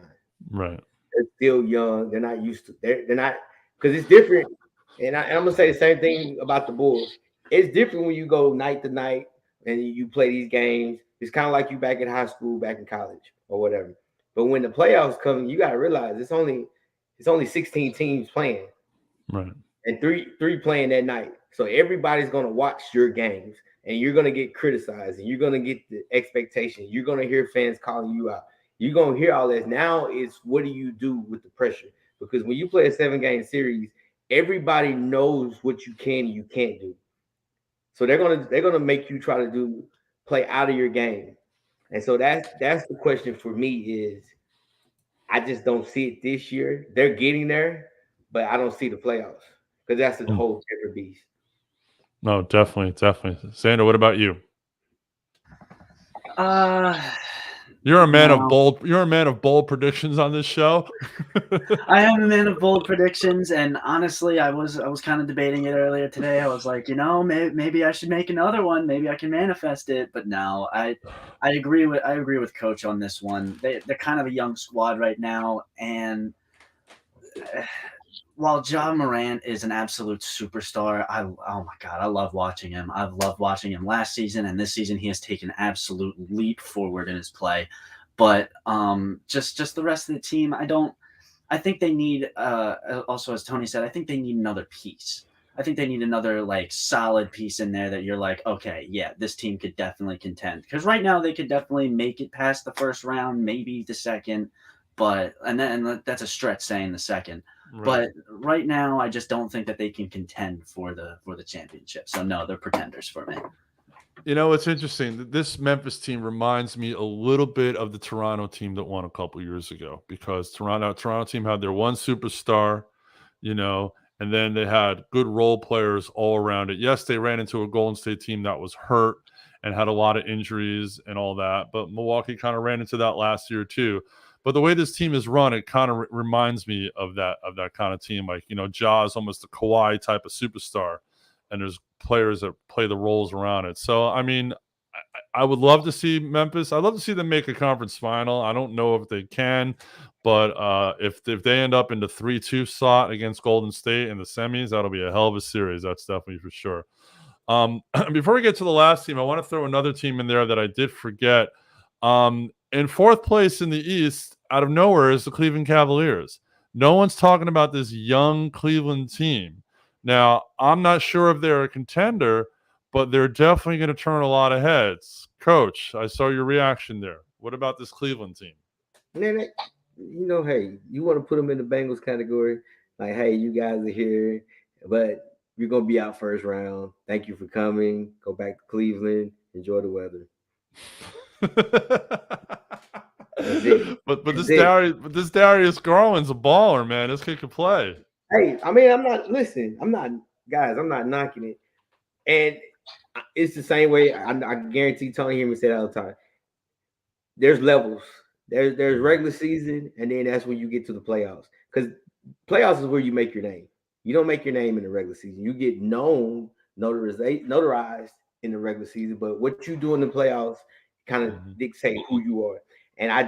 Right. They're still young. They're not used to they're not, because it's different. And I'm gonna say the same thing about the Bulls. It's different when you go night to night and you play these games. It's kind of like you back in high school, back in college, or whatever. But when the playoffs come, you got to realize it's only 16 teams playing, right? And three playing that night. So everybody's gonna watch your games, and you're gonna get criticized, and you're gonna get the expectation. You're gonna hear fans calling you out. You're gonna hear all this. Now it's what do you do with the pressure? Because when you play a 7-game series, everybody knows what you can and you can't do. So they're gonna make you try to play out of your game. And so that's the question for me is I just don't see it this year. They're getting there, but I don't see the playoffs because that's a whole different beast. No, definitely. Xander, what about you? You're a man of bold. You're a man of bold predictions on this show. I am a man of bold predictions, and honestly, I was kind of debating it earlier today. I was like, maybe I should make another one. Maybe I can manifest it. But no, I agree with Coach on this one. They're kind of a young squad right now, and while Ja Morant is an absolute superstar, oh my God, I love watching him. I've loved watching him last season, and this season he has taken an absolute leap forward in his play. But just the rest of the team, I don't I think they need also, as Tony said, I think they need another piece. I think they need another like solid piece in there that you're like, okay, yeah, this team could definitely contend. Because right now they could definitely make it past the first round, maybe the second, but and that's a stretch saying the second. Right. But right now, I just don't think that they can contend for the championship. So no, they're pretenders for me. You know, it's interesting. This Memphis team reminds me a little bit of the Toronto team that won a couple years ago, because Toronto team had their one superstar, you know, and then they had good role players all around it. Yes, they ran into a Golden State team that was hurt and had a lot of injuries and all that, but Milwaukee kind of ran into that last year too. But the way this team is run, it kind of reminds me of that kind of team. Like, you know, Ja is almost a Kawhi type of superstar, and there's players that play the roles around it. So, I mean, I would love to see Memphis. I'd love to see them make a conference final. I don't know if they can, but if they end up in the 3-2 slot against Golden State in the semis, that'll be a hell of a series. That's definitely for sure. Before we get to the last team, I want to throw another team in there that I did forget. In fourth place in the East, out of nowhere, is the Cleveland Cavaliers. No one's talking about this young Cleveland team. Now, I'm not sure if they're a contender, but they're definitely going to turn a lot of heads. Coach, I saw your reaction there. What about this Cleveland team? Man, you know, hey, you want to put them in the Bengals category? Like, hey, you guys are here, but you're going to be out first round. Thank you for coming. Go back to Cleveland. Enjoy the weather. But this Darius Garland's a baller, man. This kid can play. Hey, I mean, I'm not knocking it. And it's the same way. I guarantee Tony hear me say that all the time. There's levels. There's regular season, and then that's when you get to the playoffs. Because playoffs is where you make your name. You don't make your name in the regular season. You get notarized in the regular season, but what you do in the playoffs kind of dictate who you are. And I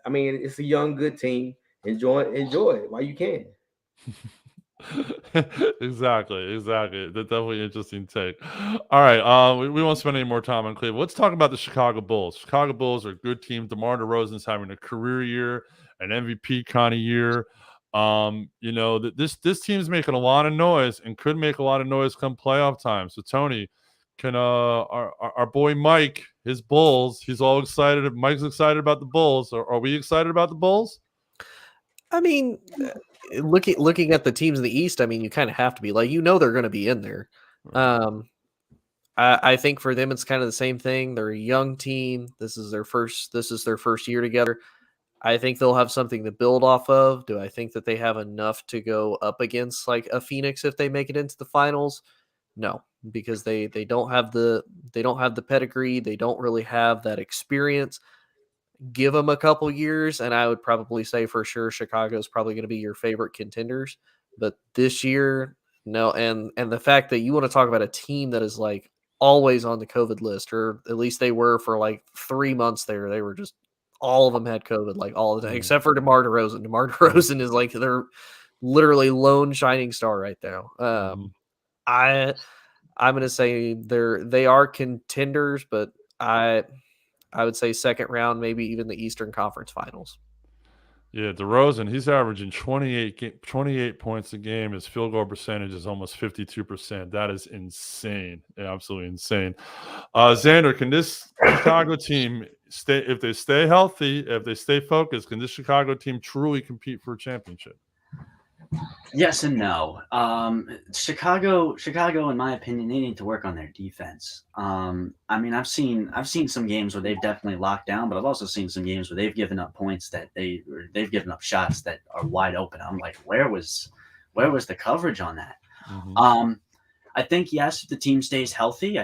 mean, it's a young, good team. Enjoy it while you can. Exactly. That's definitely an interesting take. All right, we won't spend any more time on Cleveland. Let's talk about the Chicago Bulls. Chicago Bulls are a good team. DeMar DeRozan's having a career year, an MVP kind of year. You know, this team's making a lot of noise and could make a lot of noise come playoff time. So Tony, can our boy Mike, his Bulls, he's all excited. Mike's excited about the Bulls. Are we excited about the Bulls? I mean, looking at the teams in the East, I mean, you kind of have to be like, they're going to be in there. I think for them, it's kind of the same thing. They're a young team. This is their first year together. I think they'll have something to build off of. Do I think that they have enough to go up against like a Phoenix if they make it into the finals? No, because they don't have the pedigree. They don't really have that experience. Give them a couple years, and I would probably say for sure Chicago is probably going to be your favorite contenders. But this year, no. And the fact that you want to talk about a team that is like always on the COVID list, or at least they were for like 3 months there. They were just, all of them had COVID like all the time, except for DeMar DeRozan. DeMar DeRozan is like their literally lone shining star right now. I'm going to say they are contenders, but I would say second round, maybe even the Eastern Conference Finals. Yeah, DeRozan, he's averaging 28 points a game. His field goal percentage is almost 52%. That is insane. Yeah, absolutely insane. Xander, can this Chicago team if they stay healthy, if they stay focused, can this Chicago team truly compete for a championship? Yes and no. Chicago, in my opinion, they need to work on their defense. I mean, I've seen some games where they've definitely locked down, but I've also seen some games where they've given up points that they've given up shots that are wide open. I'm like, where was the coverage on that? I think yes, if the team stays healthy,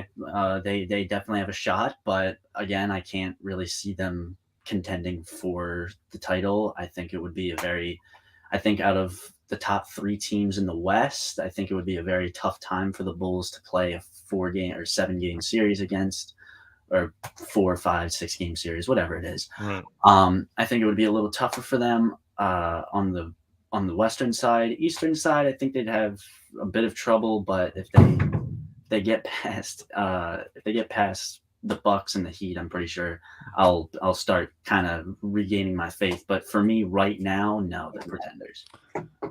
they definitely have a shot. But again, I can't really see them contending for the title. I think it would be out of the top 3 teams in the West, I think it would be a very tough time for the Bulls to play a 4-game or 7-game series against, or 4, 5, 6-game series, whatever it is. Right. I think it would be a little tougher for them on the Western side. Eastern side, I think they'd have a bit of trouble, but if they get past the Bucks and the Heat, I'm pretty sure I'll start kind of regaining my faith. But for me right now, no, they're pretenders.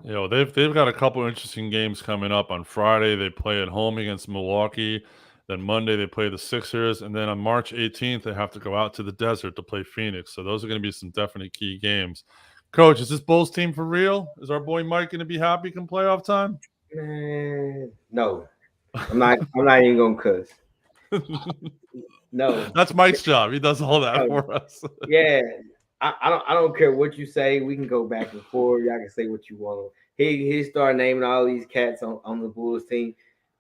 You know, they've got a couple interesting games coming up. On Friday, they play at home against Milwaukee. Then Monday, they play the Sixers. And then on March 18th, they have to go out to the desert to play Phoenix. So those are going to be some definite key games. Coach, is this Bulls team for real? Is our boy Mike going to be happy come playoff time? No. I'm not even going to cuss. No. That's Mike's job. He does all that for us. Yeah. I don't care what you say. We can go back and forth. Y'all can say what you want. He start naming all these cats on the Bulls team.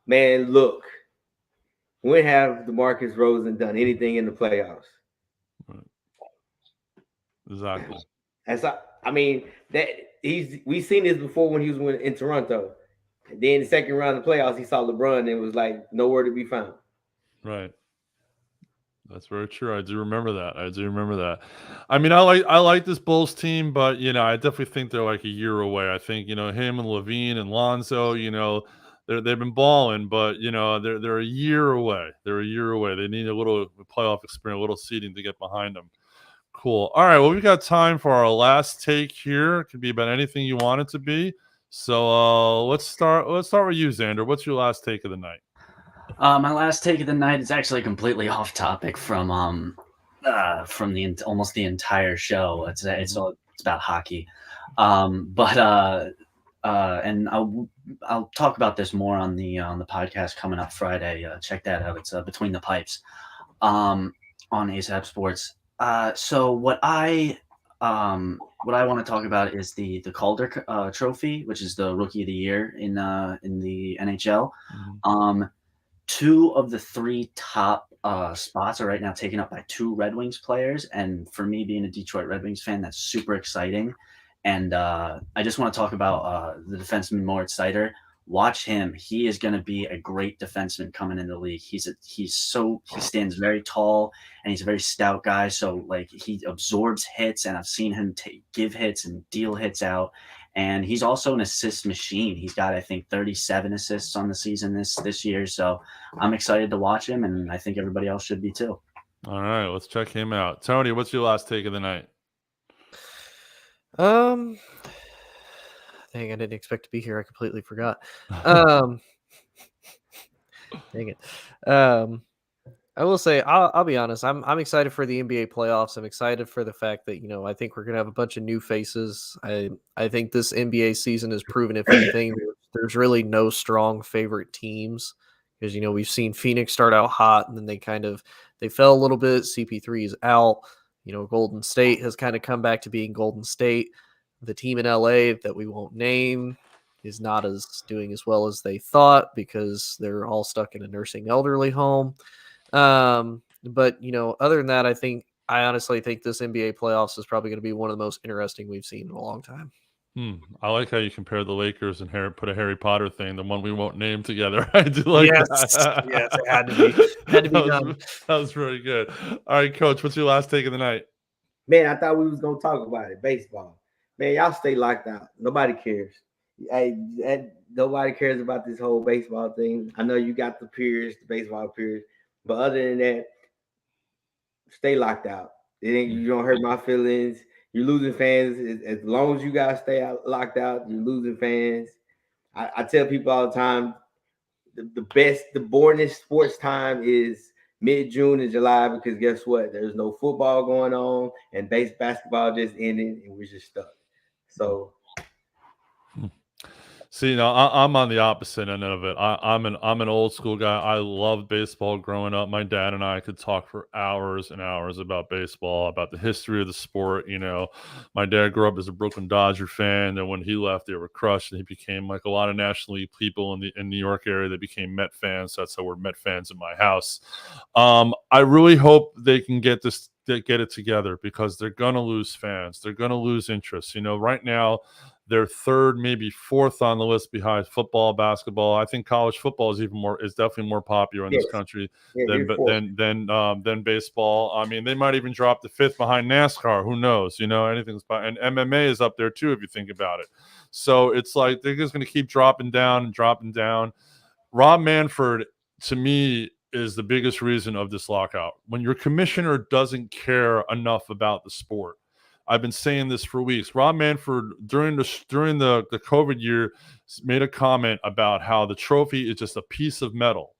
Man, look. When have DeMarcus Rosen done anything in the playoffs? Right. Exactly. We've seen this before when he was in Toronto. And then the second round of the playoffs, he saw LeBron and it was like nowhere to be found. Right. That's very true. I do remember that. I mean, I like this Bulls team, but I definitely think they're like a year away. I think him and Levine and Lonzo, they've been balling, but they're a year away. They're a year away. They need a little playoff experience, a little seeding to get behind them. Cool. All right. Well, we've got time for our last take here. It could be about anything you want it to be. So let's start with you, Xander. What's your last take of the night? My last take of the night is actually completely off topic from almost the entire show. It's about hockey, and I'll talk about this more on the podcast coming up Friday. Check that out. It's Between the Pipes, on ASAP Sports. So what I want to talk about is the Calder Trophy, which is the Rookie of the Year in the NHL. Mm-hmm. 2 of the 3 top spots are right now taken up by 2 Red Wings players, and for me, being a Detroit Red Wings fan, that's super exciting. And I just want to talk about the defenseman Moritz Seider. Watch him; he is going to be a great defenseman coming in the league. He stands very tall, and he's a very stout guy. So like he absorbs hits, and I've seen him give hits and deal hits out. And he's also an assist machine. He's got, I think, 37 assists on the season this year. So I'm excited to watch him, and I think everybody else should be too. All right, let's check him out. Tony, what's your last take of the night? Dang, I didn't expect to be here. I completely forgot. Dang it. I will say, I'll be honest. I'm excited for the NBA playoffs. I'm excited for the fact that I think we're gonna have a bunch of new faces. I think this NBA season has proven, if anything, there's really no strong favorite teams, because we've seen Phoenix start out hot and then they fell a little bit. CP3 is out. Golden State has kind of come back to being Golden State. The team in LA that we won't name is not doing as well as they thought because they're all stuck in a nursing elderly home. But other than that, I honestly think this NBA playoffs is probably going to be one of the most interesting we've seen in a long time. I like how you compare the Lakers and put a Harry Potter thing, the one we won't name, together. I do like that. Yes, it had to be done. That was really good. All right, Coach, what's your last take of the night? Man, I thought we was gonna talk about it. Baseball. Man, y'all stay locked out. Nobody cares. Nobody cares about this whole baseball thing. I know you got the baseball peers. But other than that, stay locked out. You don't hurt my feelings. You're losing fans. As long as you guys stay locked out, you're losing fans. I tell people all the time, the boringest sports time is mid-June and July, because guess what? There's no football going on, and basketball just ended, and we're just stuck. So. See, I'm on the opposite end of it. I'm an old school guy. I loved baseball growing up. My dad and I could talk for hours and hours about baseball, about the history of the sport. My dad grew up as a Brooklyn Dodger fan, and when he left, they were crushed, and he became, like a lot of National League people in New York area, they became Met fans. So that's how we're Met fans in my house. I really hope they can get it together, because they're gonna lose fans. They're gonna lose interest. Right now, they're 3rd, maybe 4th on the list behind football, basketball. I think college football is definitely more popular in this country than baseball. I mean, they might even drop the 5th behind NASCAR. Who knows? Anything's and MMA is up there too, if you think about it. So it's like they're just going to keep dropping down and dropping down. Rob Manfred, to me, is the biggest reason of this lockout. When your commissioner doesn't care enough about the sport. I've been saying this for weeks. Rob Manfred, during the COVID year, made a comment about how the trophy is just a piece of metal.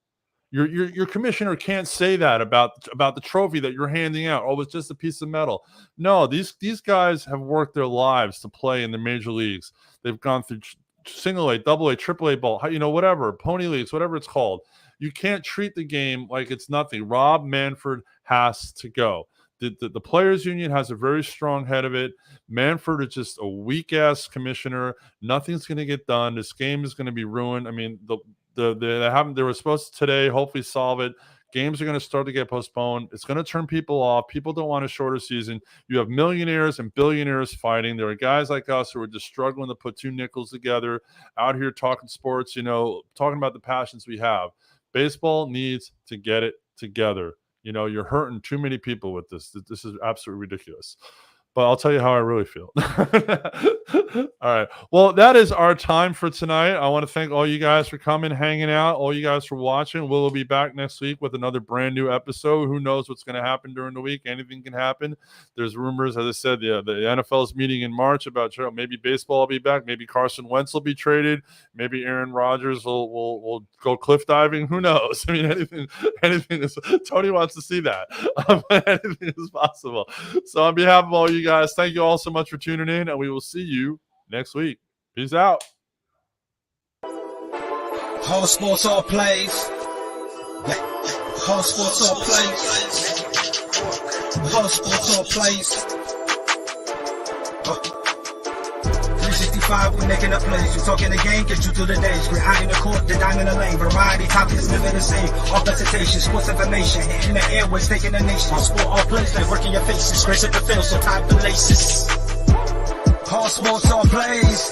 Your commissioner can't say that about the trophy that you're handing out. Oh, it's just a piece of metal. No, these guys have worked their lives to play in the major leagues. They've gone through single A, double A, triple A ball, whatever, pony leagues, whatever it's called. You can't treat the game like it's nothing. Rob Manfred has to go. The players union has a very strong head of it. Manfred is just a weak ass commissioner. Nothing's going to get done. This game is going to be ruined. I mean, they were supposed to today hopefully solve it. Games are going to start to get postponed. It's going to turn people off. People don't want a shorter season. You have millionaires and billionaires fighting. There are guys like us who are just struggling to put two nickels together out here talking sports, talking about the passions we have. Baseball needs to get it together. You're hurting too many people with this. This is absolutely ridiculous. But I'll tell you how I really feel. All right. Well, that is our time for tonight. I want to thank all you guys for coming, hanging out, all you guys for watching. We'll be back next week with another brand new episode. Who knows what's going to happen during the week? Anything can happen. There's rumors, as I said, the NFL is meeting in March about maybe baseball will be back. Maybe Carson Wentz will be traded. Maybe Aaron Rodgers will go cliff diving. Who knows? I mean, anything is. Tony wants to see that. Anything is possible. So on behalf of all you guys, thank you all so much for tuning in, and we will see you next week. Peace out. Whole sports all plays. Whole sports all plays. Whole sports all plays. 365, we making a plays. You talking the game, get you through the days. We're out in the court, the dime in the lane. Variety topics, living the same. All presentation, sports information. In the airways, taking the nation. All sport, all plays, like working your faces. Grace at the field, so tie the laces. All sports, all plays.